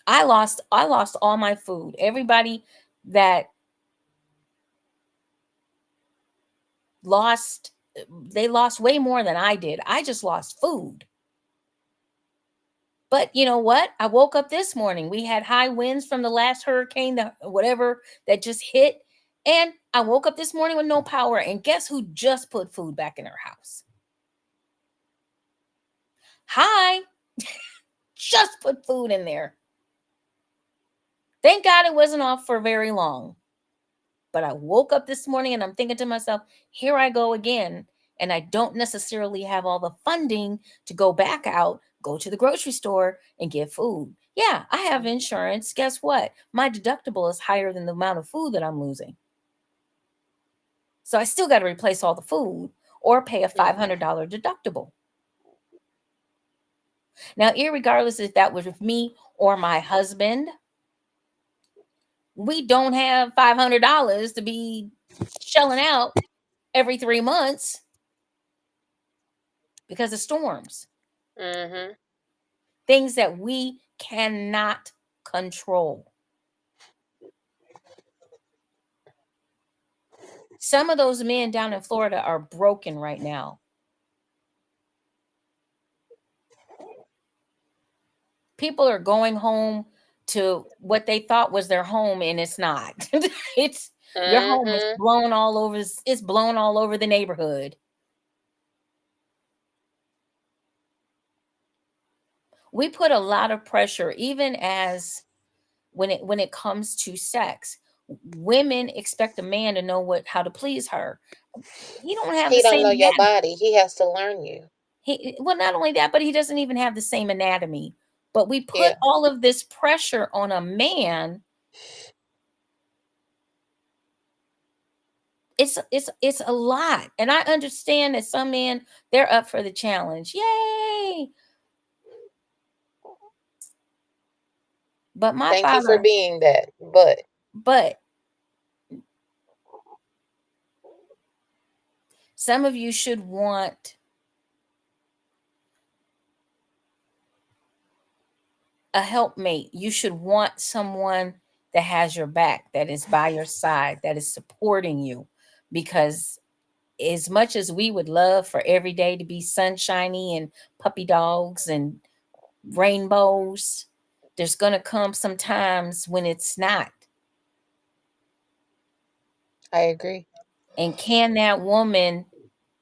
I lost all my food. Everybody that lost, they lost way more than I did. I just lost food. But you know what? I woke up this morning. We had high winds from the last hurricane, the whatever that just hit. And I woke up this morning with no power. And guess who just put food back in her house? Hi, just put food in there. Thank God it wasn't off for very long. But I woke up this morning and I'm thinking to myself, here I go again. And I don't necessarily have all the funding to go back out, go to the grocery store and get food. Yeah, I have insurance. Guess what? My deductible is higher than the amount of food that I'm losing. So I still got to replace all the food or pay a $500 deductible. Now, irregardless if that was with me or my husband, we don't have $500 to be shelling out every 3 months because of storms, Mhm. things that we cannot control. Some of those men down in Florida are broken right now. People are going home to what they thought was their home and it's not. It's your home is Mhm. blown all over, it's blown all over the neighborhood. We put a lot of pressure even as when it comes to sex. Women expect a man to know what how to please her. He don't have the He don't same know your anatomy. body. He has to learn you. He, well, not only that, but he doesn't even have the same anatomy. But we put Yeah. all of this pressure on a man. It's a lot. And I understand that some men, they're up for the challenge. Yay! But my Thank you for father, being that. But but some of you should want a helpmate. You should want someone that has your back, that is by your side, that is supporting you. Because as much as we would love for every day to be sunshiny and puppy dogs and rainbows, there's going to come some times when it's not. I agree. And can that woman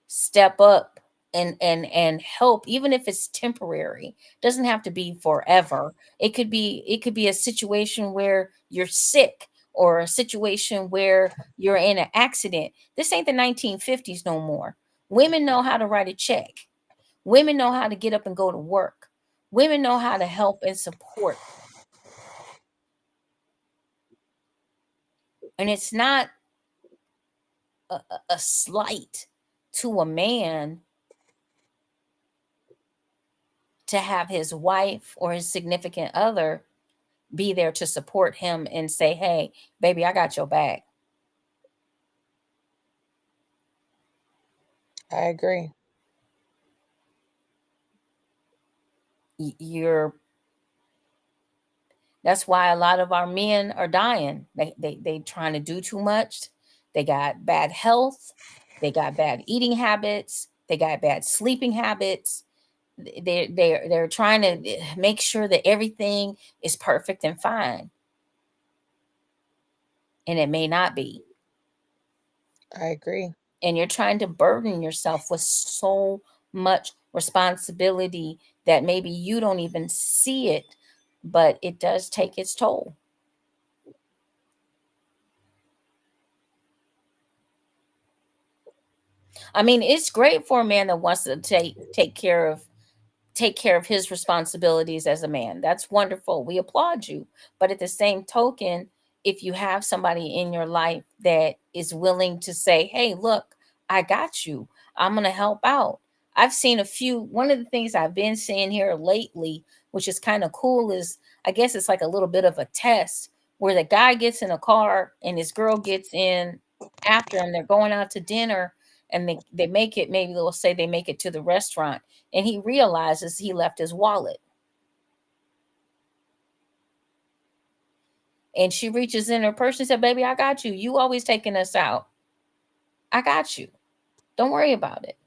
step up and help, even if it's temporary? Doesn't have to be forever. It could be a situation where you're sick, or a situation where you're in an accident. This ain't the 1950s no more. Women know how to write a check. Women know how to get up and go to work. Women know how to help and support. And it's not a slight to a man to have his wife or his significant other be there to support him and say, "Hey, baby, I got your back." I agree. You're That's why a lot of our men are dying. They trying to do too much. They got bad health. They got bad eating habits. They got bad sleeping habits. They're trying to make sure that everything is perfect and fine, and it may not be. I agree. And you're trying to burden yourself with so much responsibility that maybe you don't even see it, but it does take its toll. I mean, it's great for a man that wants to take care of his responsibilities as a man. That's wonderful. We applaud you. But at the same token, if you have somebody in your life that is willing to say, "Hey, look, I got you. I'm going to help out." I've seen a few. One of the things I've been seeing here lately, which is kind of cool, is I guess it's like a little bit of a test where the guy gets in a car and his girl gets in after him. They're going out to dinner, and they make it, maybe they'll say they make it to the restaurant, and he realizes he left his wallet. And she reaches in her purse and said, "Baby, I got you. You always taking us out. I got you. Don't worry about it."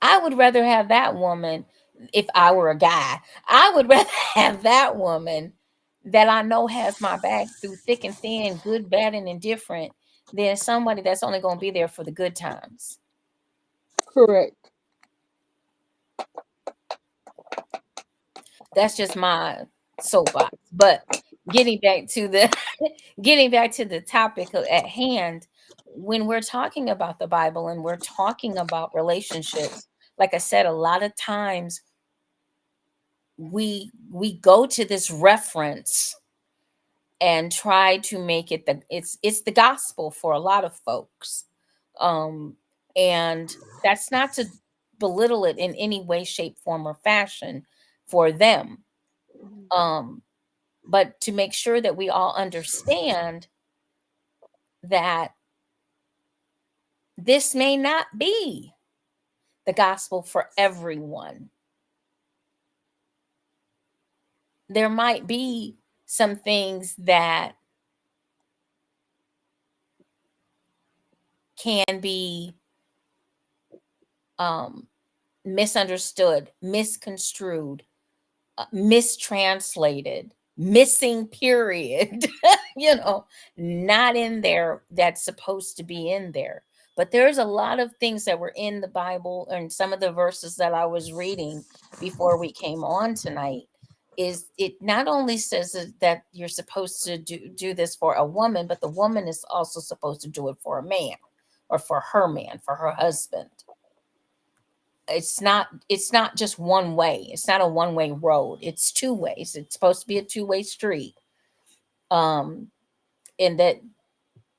I would rather have that woman, if I were a guy, I would rather have that woman that I know has my back through thick and thin, good, bad, and indifferent, than somebody that's only going to be there for the good times. Correct. That's just my soapbox. But getting back to the getting back to the topic at hand, when we're talking about the Bible and we're talking about relationships, like I said, a lot of times we go to this reference and try to make it it's the gospel for a lot of folks. um and that's not to belittle it in any way, shape, form, or fashion for them. But to make sure that we all understand that this may not be the gospel for everyone. There might be some things that can be misunderstood, misconstrued, mistranslated, missing period, not in there that's supposed to be in there. But there's a lot of things that were in the Bible, and some of the verses that I was reading before we came on tonight is it not only says that you're supposed to do this for a woman, but the woman is also supposed to do it for a man, or for her man, for her husband. It's not just one way. It's not a one-way road. It's two ways. It's supposed to be a two-way street. And that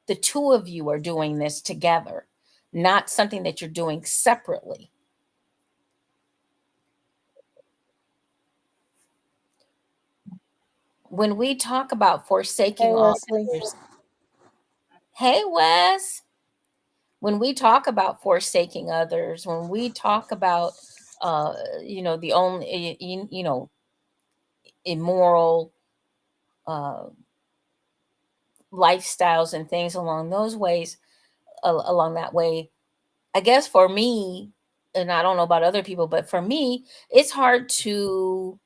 the two of you are doing this together, not something that you're doing separately. When we talk about forsaking all others, hey Wes, when we talk about forsaking others, when we talk about the only immoral lifestyles and things along those ways, along that way, I guess for me, and I don't know about other people, but for me, it's hard to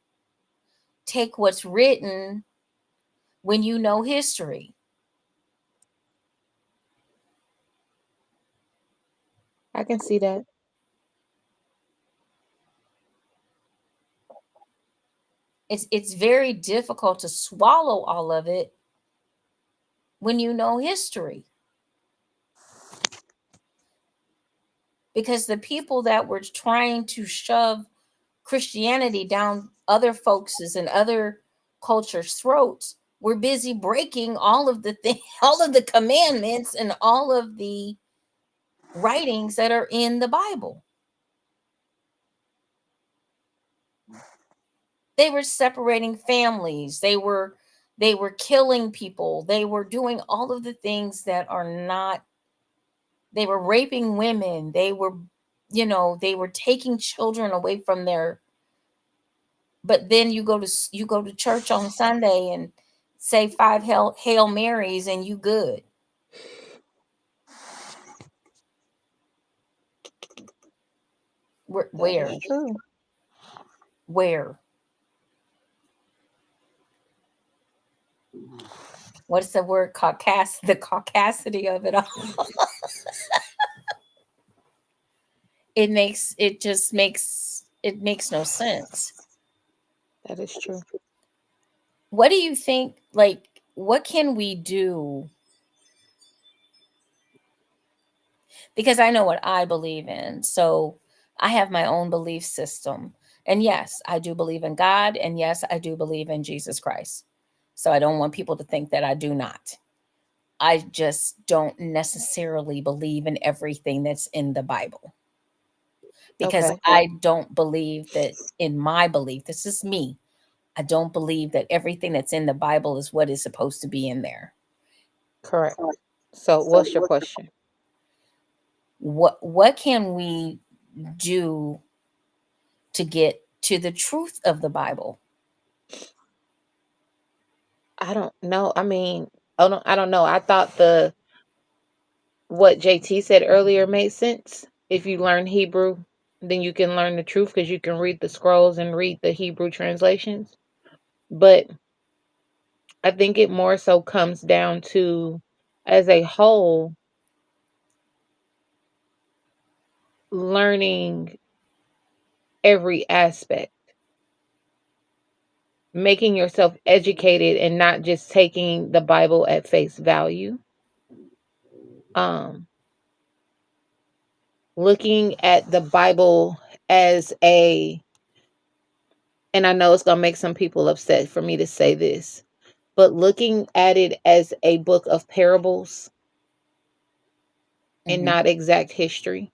take what's written when you know history. I can see that. It's very difficult to swallow all of it when you know history. Because the people that were trying to shove Christianity down other folks' and other cultures' throats were busy breaking all of the all of the commandments and all of the writings that are in the Bible. They were separating families. They were killing people. They were doing all of the things that are not. They were raping women. They were taking children away from their. But then you go to church on Sunday and say five Hail Marys and you good. Where That where is true. where? What's the word? The caucasity of it all. It makes no sense. That is true. What do you think? Like, what can we do? Because I know what I believe in. So I have my own belief system. And yes, I do believe in God. And yes, I do believe in Jesus Christ. So I don't want people to think that I do not. I just don't necessarily believe in everything that's in the Bible. Because Okay. I don't believe that, in my belief, this is me, I don't believe that everything that's in the Bible is what is supposed to be in there. Correct. So, what's your question? What can we do to get to the truth of the Bible? I don't know. I mean, oh no, I don't know. I thought the what JT said earlier made sense. If you learn Hebrew, then you can learn the truth because you can read the scrolls and read the Hebrew translations. But I think it more so comes down to, as a whole, learning every aspect, making yourself educated and not just taking the Bible at face value. Um, Looking at the Bible as and I know it's going to make some people upset for me to say this, but looking at it as a book of parables and Mm-hmm. not exact history.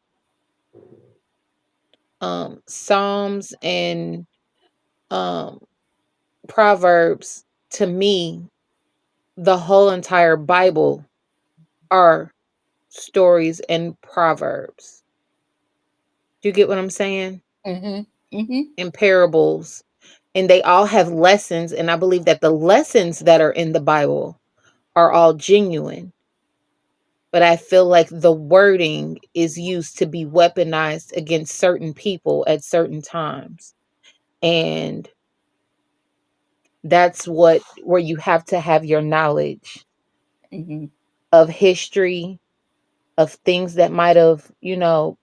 Psalms and um Proverbs, to me, the whole entire Bible are stories and proverbs. Do you get what I'm saying? Mhm. Mhm. And parables. And they all have lessons. And I believe that the lessons that are in the Bible are all genuine. But I feel like the wording is used to be weaponized against certain people at certain times. And that's where you have to have your knowledge Mhm. of history, of things that might have,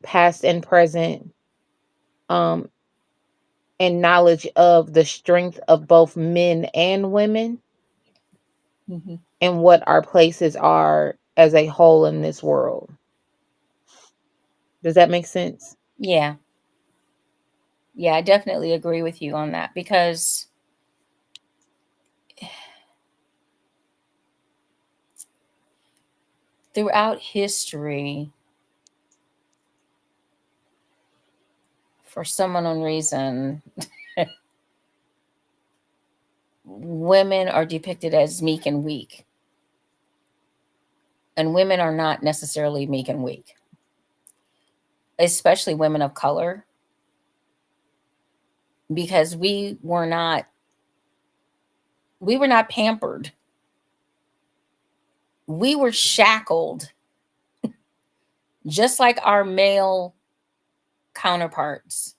past and present, um, and knowledge of the strength of both men and women Mhm. and what our places are as a whole in this world. Does that make sense? Yeah. Yeah, I definitely agree with you on that because throughout history, for some unknown reason, women are depicted as meek and weak. And women are not necessarily meek and weak, especially women of color, because we were not pampered. We were shackled just like our male counterparts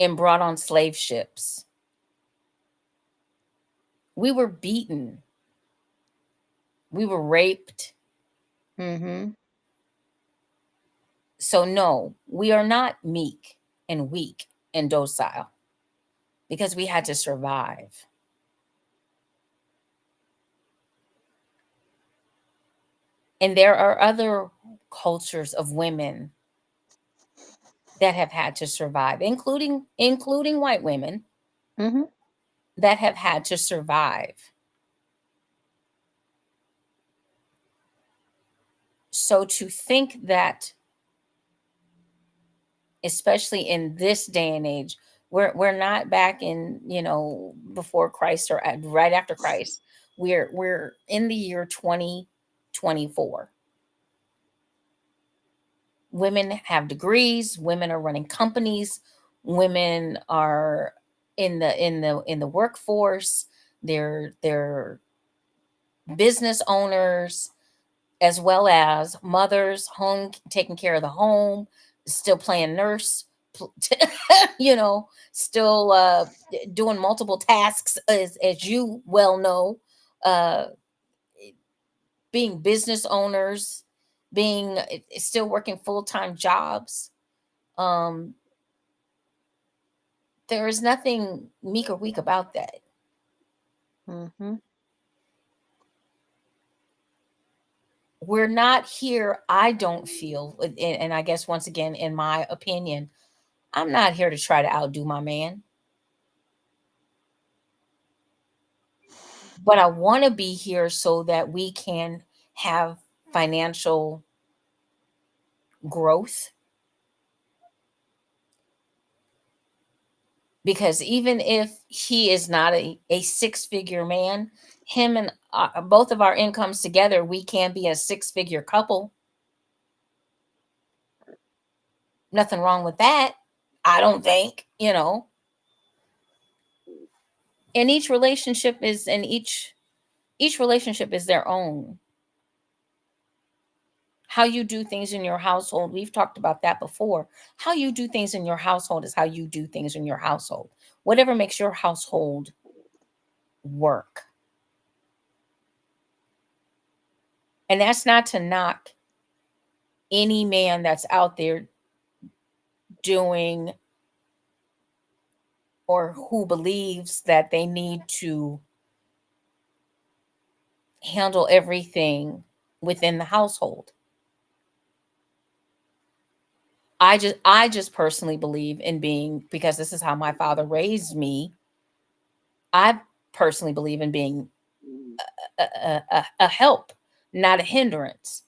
and brought on slave ships. We were beaten. We were raped. Mm-hmm. So, no, we are not meek and weak and docile because we had to survive. And there are other cultures of women that have had to survive, including white women Mm-hmm. that have had to survive. So to think that, especially in this day and age, we're not back in, before Christ or right after Christ. We're in the year 2024. Women have degrees, women are running companies, women are in the workforce. They're business owners, as well as mothers, home, taking care of the home, still playing nurse, you know, still doing multiple tasks, as you well know, uh, being business owners, being still working full-time jobs. Um, there is nothing meek or weak about that. Mm-hmm. We're not here, I don't feel, and I guess once again, in my opinion, I'm not here to try to outdo my man, but I want to be here so that we can have financial growth. Because even if he is not a six-figure man, him and both of our incomes together, we can be a six-figure couple. Nothing wrong with that, I don't think. And each relationship is their own. How you do things in your household, we've talked about that before. How you do things in your household is how you do things in your household. Whatever makes your household work. And that's not to knock any man that's out there doing or who believes that they need to handle everything within the household. I just personally believe in being, because this is how my father raised me. I personally believe in being a help, not a hindrance.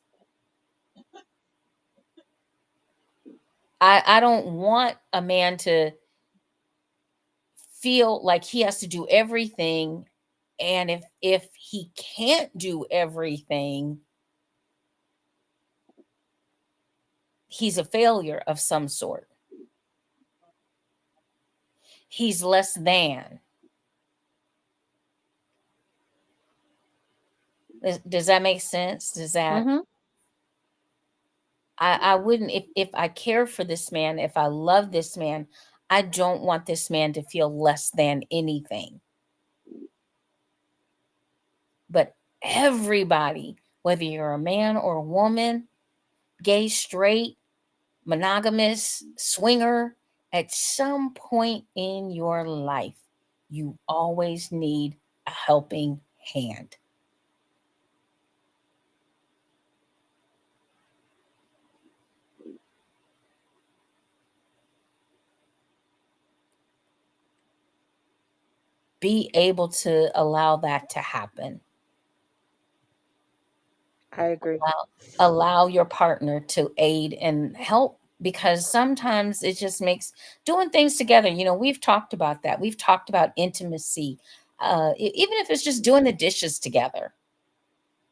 I don't want a man to feel like he has to do everything, and if he can't do everything, he's a failure of some sort. He's less than. Does that make sense? Does that Mm-hmm. I wouldn't, if I care for this man, if I love this man, I don't want this man to feel less than anything. But everybody, whether you're a man or a woman, gay, straight, monogamous, swinger, at some point in your life, you always need a helping hand. Be able to allow that to happen. I agree. Allow your partner to aid and help, because sometimes it just makes doing things together. We've talked about that. We've talked about intimacy. Even if it's just doing the dishes together,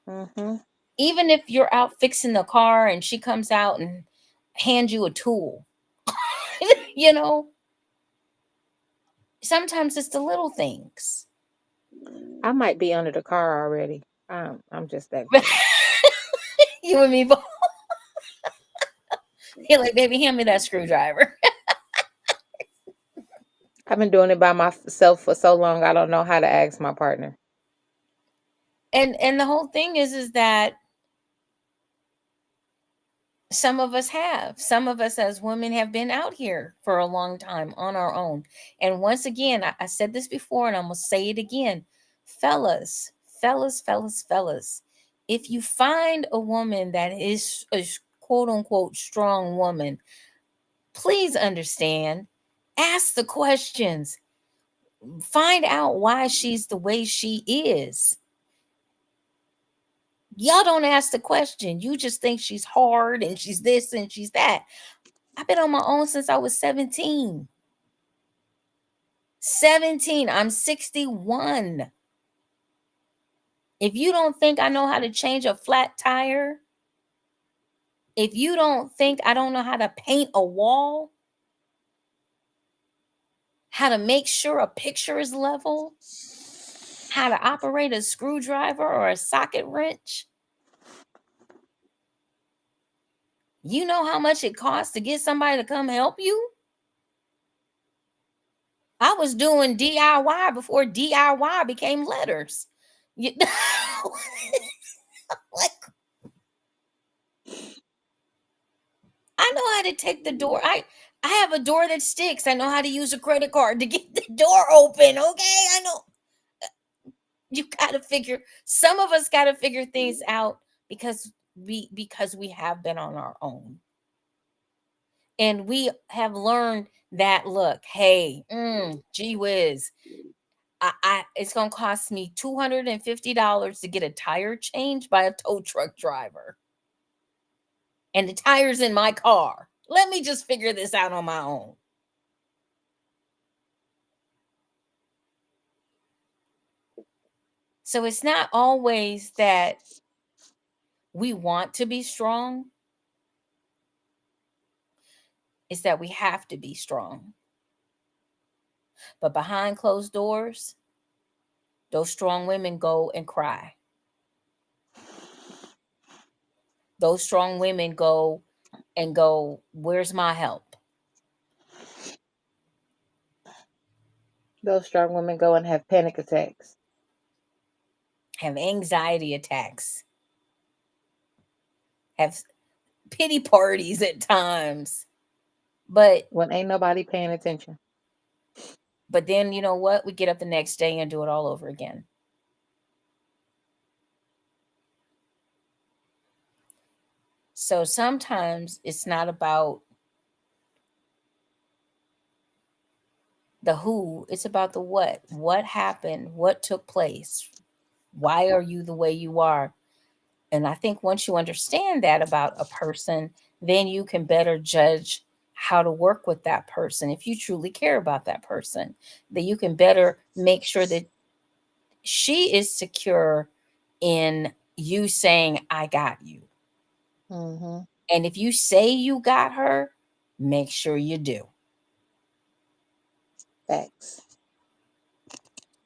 Mm-hmm. even if you're out fixing the car and she comes out and hands you a tool, you know, sometimes it's the little things. I might be under the car already. I'm just that good. You and me both. You're like, baby, hand me that screwdriver. I've been doing it by myself for so long. I don't know how to ask my partner. And the whole thing is that some of us as women have been out here for a long time on our own. And once again, I said this before and I'm gonna say it again. Fellas, fellas, if you find a woman that is a quote unquote strong woman, please understand, ask the questions, find out why she's the way she is. Y'all don't ask the question. You just think she's hard and she's this and she's that. I've been on my own since I was 17. 17. I'm 61. If you don't think I know how to change a flat tire, if you don't think I don't know how to paint a wall, how to make sure a picture is level, how to operate a screwdriver or a socket wrench, you know how much it costs to get somebody to come help you? I was doing DIY before DIY became letters. You like, I know how to take the door. I have a door that sticks. I know how to use a credit card to get the door open. Okay, I know. You got to figure. Some of us got to figure things out because we have been on our own, and we have learned that. Look, hey, gee whiz, it's gonna cost me $250 to get a tire changed by a tow truck driver, and the tire's in my car. Let me just figure this out on my own. So it's not always that we want to be strong, it's that we have to be strong. But behind closed doors, those strong women go and cry. Those strong women go and go, where's my help? Those strong women go and have panic attacks. Have anxiety attacks, have pity parties at times. But When ain't nobody paying attention. then you know what? We get up the next day and do it all over again. So sometimes it's not about the who, it's about the what. What happened? What took place? Why are you the way you are? And I think once you understand that about a person, then you can better judge how to work with that person if you truly care about that person, that you can better make sure that she is secure in you saying, I got you. Mm-hmm. And if you say you got her, make sure you do. Facts.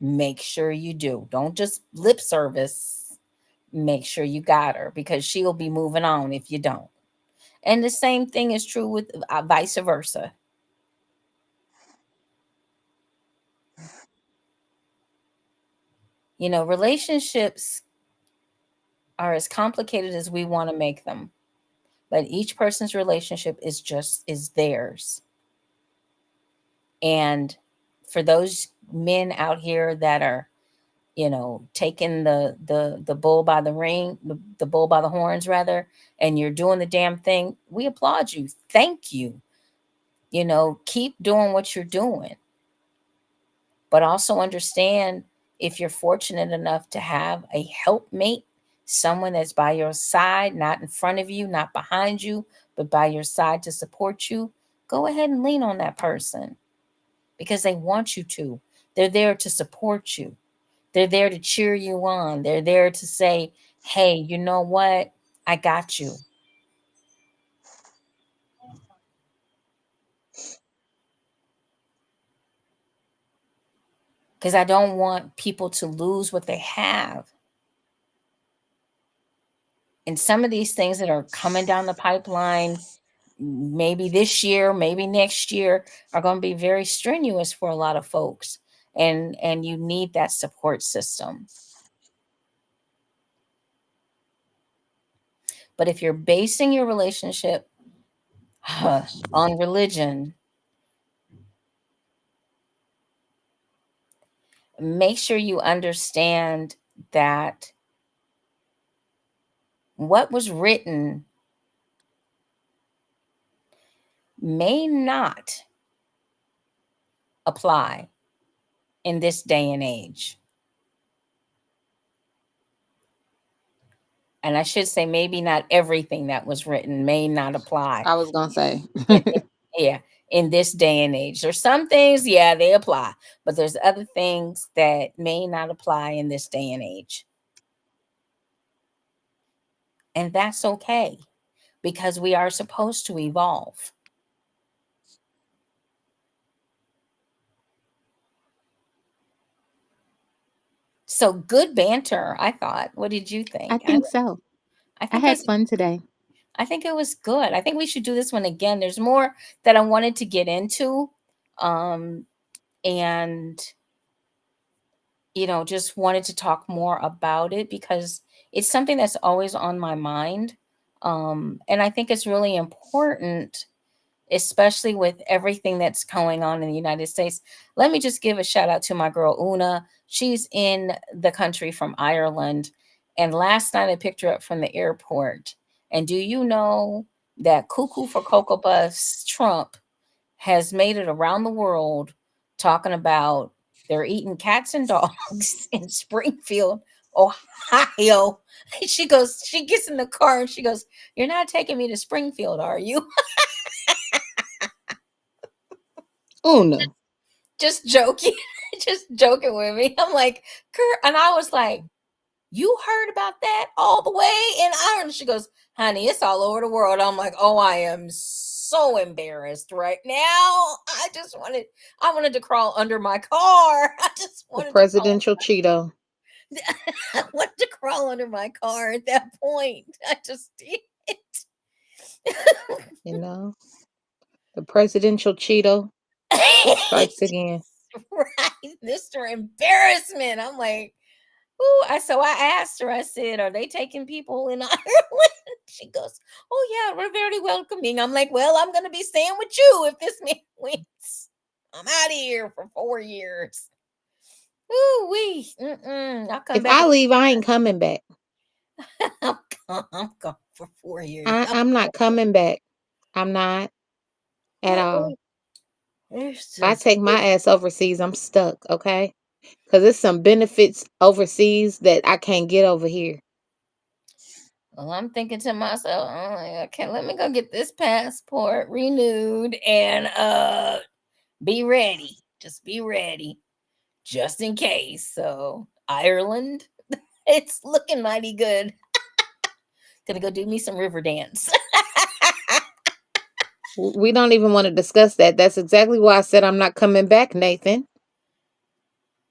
Make sure you do. Don't just lip service. Make sure you got her, because she'll be moving on if you don't. And the same thing is true with vice versa. You know, relationships are as complicated as we want to make them, but each person's relationship is theirs. And for those men out here that are, you know, taking the bull by the ring, the bull by the horns rather, and you're doing the damn thing, we applaud you. Thank you. You know, keep doing what you're doing. But also understand, if you're fortunate enough to have a helpmate, someone that's by your side, not in front of you, not behind you, but by your side to support you, go ahead and lean on that person, because they want you to. They're there to support you. They're there to cheer you on. They're there to say, hey, you know what? I got you. Because I don't want people to lose what they have. And some of these things that are coming down the pipeline, maybe this year, maybe next year, are going to be very strenuous for a lot of folks. And you need that support system. But if you're basing your relationship on religion, make sure you understand that what was written may not apply in this day and age. And I should say, maybe not everything that was written may not apply. I was gonna say. Yeah, in this day and age. There's some things, yeah, they apply, but there's other things that may not apply in this day and age. And that's okay, because we are supposed to evolve. So good banter, I thought. What did you think? I think so. I I think it had was fun today. I think it was good. I think we should do this one again. There's more that I wanted to get into. Um, and you know, just wanted to talk more about it, because it's something that's always on my mind. And I think it's really important, especially with everything that's going on in the United States. Let me just give a shout out to my girl Una. She's in the country from Ireland. And last night I picked her up from the airport. And do you know that Cuckoo for Cocoa Puffs Trump has made it around the world, talking about they're eating cats and dogs in Springfield, Ohio. She goes, she gets in the car and she goes, "You're not taking me to Springfield, are you?" Una. Just joking, just joking with me. I'm like, "Girl," and I was like, "You heard about that all the way in Ireland?" She goes, "Honey, it's all over the world." I'm like, "Oh, I am so embarrassed right now. I wanted to crawl under my car. I just The wanted to crawl. presidential Cheeto. I wanted to crawl under my car at that point. I just did." You know, the presidential Cheeto strikes again. Right, Mr. Embarrassment. I'm like, ooh, so I asked her, I said, "Are they taking people in Ireland?" She goes, "Oh, yeah, we're very welcoming." I'm like, "Well, I'm going to be staying with you if this man wins. I'm out of here for 4 years." Ooh, I'll come If back. I leave, I ain't coming back. I'm gone for 4 years. I'm not coming back. I'm not at all. It's If I just, take my ass overseas, I'm stuck, okay? Because there's some benefits overseas that I can't get over here. Well, I'm thinking to myself, I'm like, okay, let me go get this passport renewed and be ready. Just be ready. Just in case. So Ireland, it's looking mighty good. Gonna go do me some river dance. We don't even want to discuss that. That's exactly why I said I'm not coming back, Nathan.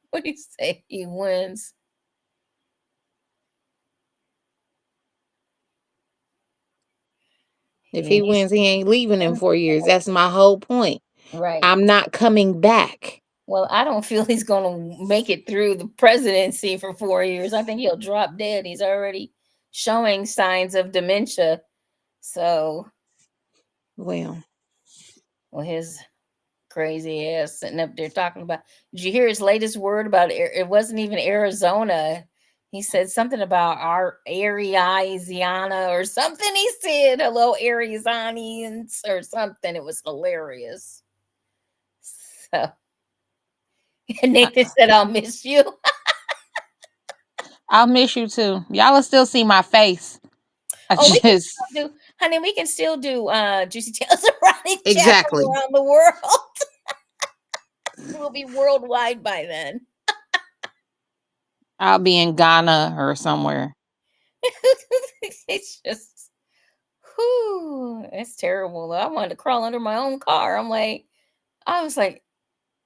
What do you say? He wins. If he wins, he ain't leaving in 4 years. Right. That's my whole point. Right. I'm not coming back. Well, I don't feel he's going to make it through the presidency for 4 years. I think he'll drop dead. He's already showing signs of dementia. So, Well, his crazy ass sitting up there talking about. Did you hear his latest word about it? Wasn't even Arizona. He said something about our Ariziana or something. He said, hello, Arizonians or something. It was hilarious. So, and Nathan said, I'll miss you. I'll miss you too. Y'all will still see my face. We can still do, honey, we can still do Jewcee Tales Erotic exactly around the world. We'll be worldwide by then. I'll be in Ghana or somewhere. It's just, it's terrible. I wanted to crawl under my own car. I was like,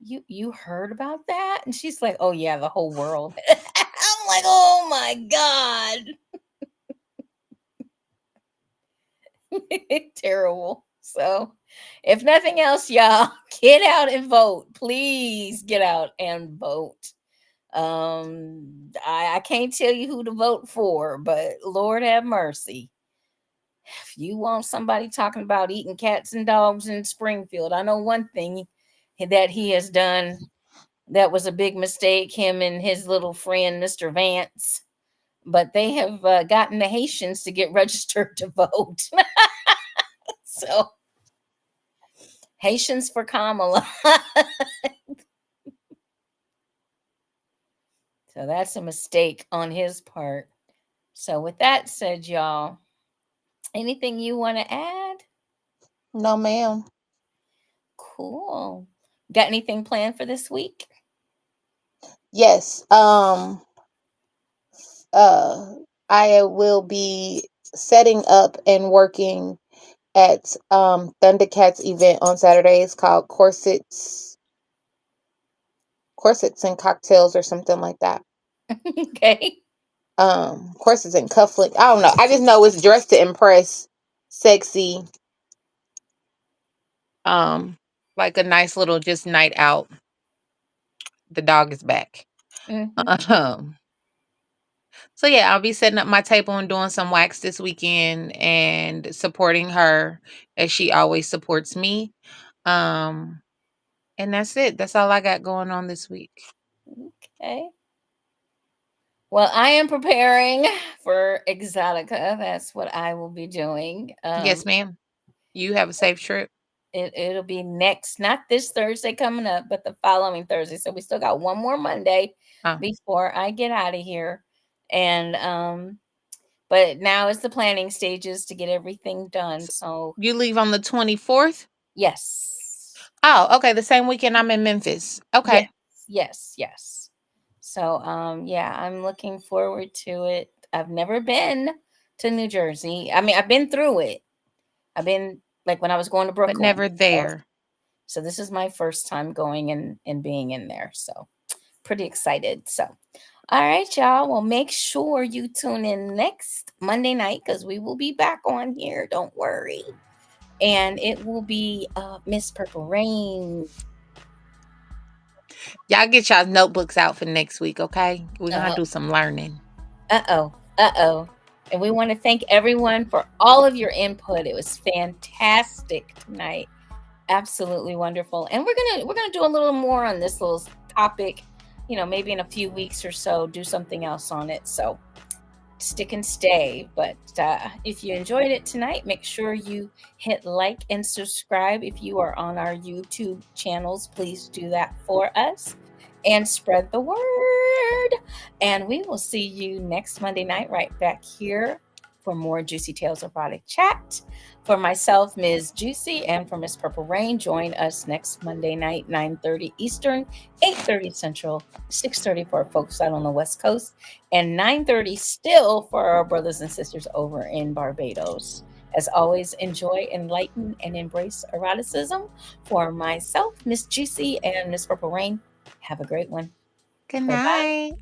you heard about that? And she's like, oh yeah, the whole world. I'm like, oh my God. Terrible. So if nothing else, y'all, get out and vote. Please get out and vote. I can't tell you who to vote for, but Lord have mercy. If you want somebody talking about eating cats and dogs in Springfield, I know one thing that he has done that was a big mistake, him and his little friend, Mr. Vance. But they have gotten the Haitians to get registered to vote. So, Haitians for Kamala. So, that's a mistake on his part. So, with that said, y'all, anything you want to add? No, ma'am. Cool. Got anything planned for this week? Yes. I will be setting up and working at Thundercats event on Saturdays called Corsets and Cocktails or something like that. Okay. Corsets and cufflinks. I don't know. I just know it's dressed to impress, sexy. Like a nice little just night out. The dog is back. Mm-hmm. So yeah, I'll be setting up my table and doing some wax this weekend and supporting her as she always supports me. And that's it. That's all I got going on this week. Okay. Well, I am preparing for Exotica. That's what I will be doing. Yes, ma'am. You have a safe trip. It'll be next, not this Thursday coming up, but the following Thursday. So we still got one more Monday before I get out of here. And but now is the planning stages to get everything done. So you leave on the 24th? Yes. Oh, okay. The same weekend I'm in Memphis. Okay. Yes. So yeah, I'm looking forward to it. I've never been to New Jersey. I mean, I've been through it. I've been like when I was going to Brooklyn. But never there. So this is my first time going and being in there. So pretty excited. So all right, y'all. Well, make sure you tune in next Monday night because we will be back on here. Don't worry. And it will be Miss Purple Rain. Y'all get y'all notebooks out for next week, okay? We're going to do some learning. Uh-oh. And we want to thank everyone for all of your input. It was fantastic tonight. Absolutely wonderful. And we're gonna do a little more on this little topic, maybe in a few weeks or so, do something else on it. So stick and stay. But if you enjoyed it tonight, make sure you hit like and subscribe. If you are on our YouTube channels, please do that for us and spread the word. And we will see you next Monday night right back here for more Juicy Tales Erotic Chat. For myself, Ms. Jewcee, and for Miss Purple Rain, join us next Monday night, 9:30 Eastern, 8:30 Central, 6:30 for our folks out on the West Coast, and 9:30 still for our brothers and sisters over in Barbados. As always, enjoy, enlighten, and embrace eroticism. For myself, Miss Jewcee, and Miss Purple Rain, have a great one. Good Bye-bye. night.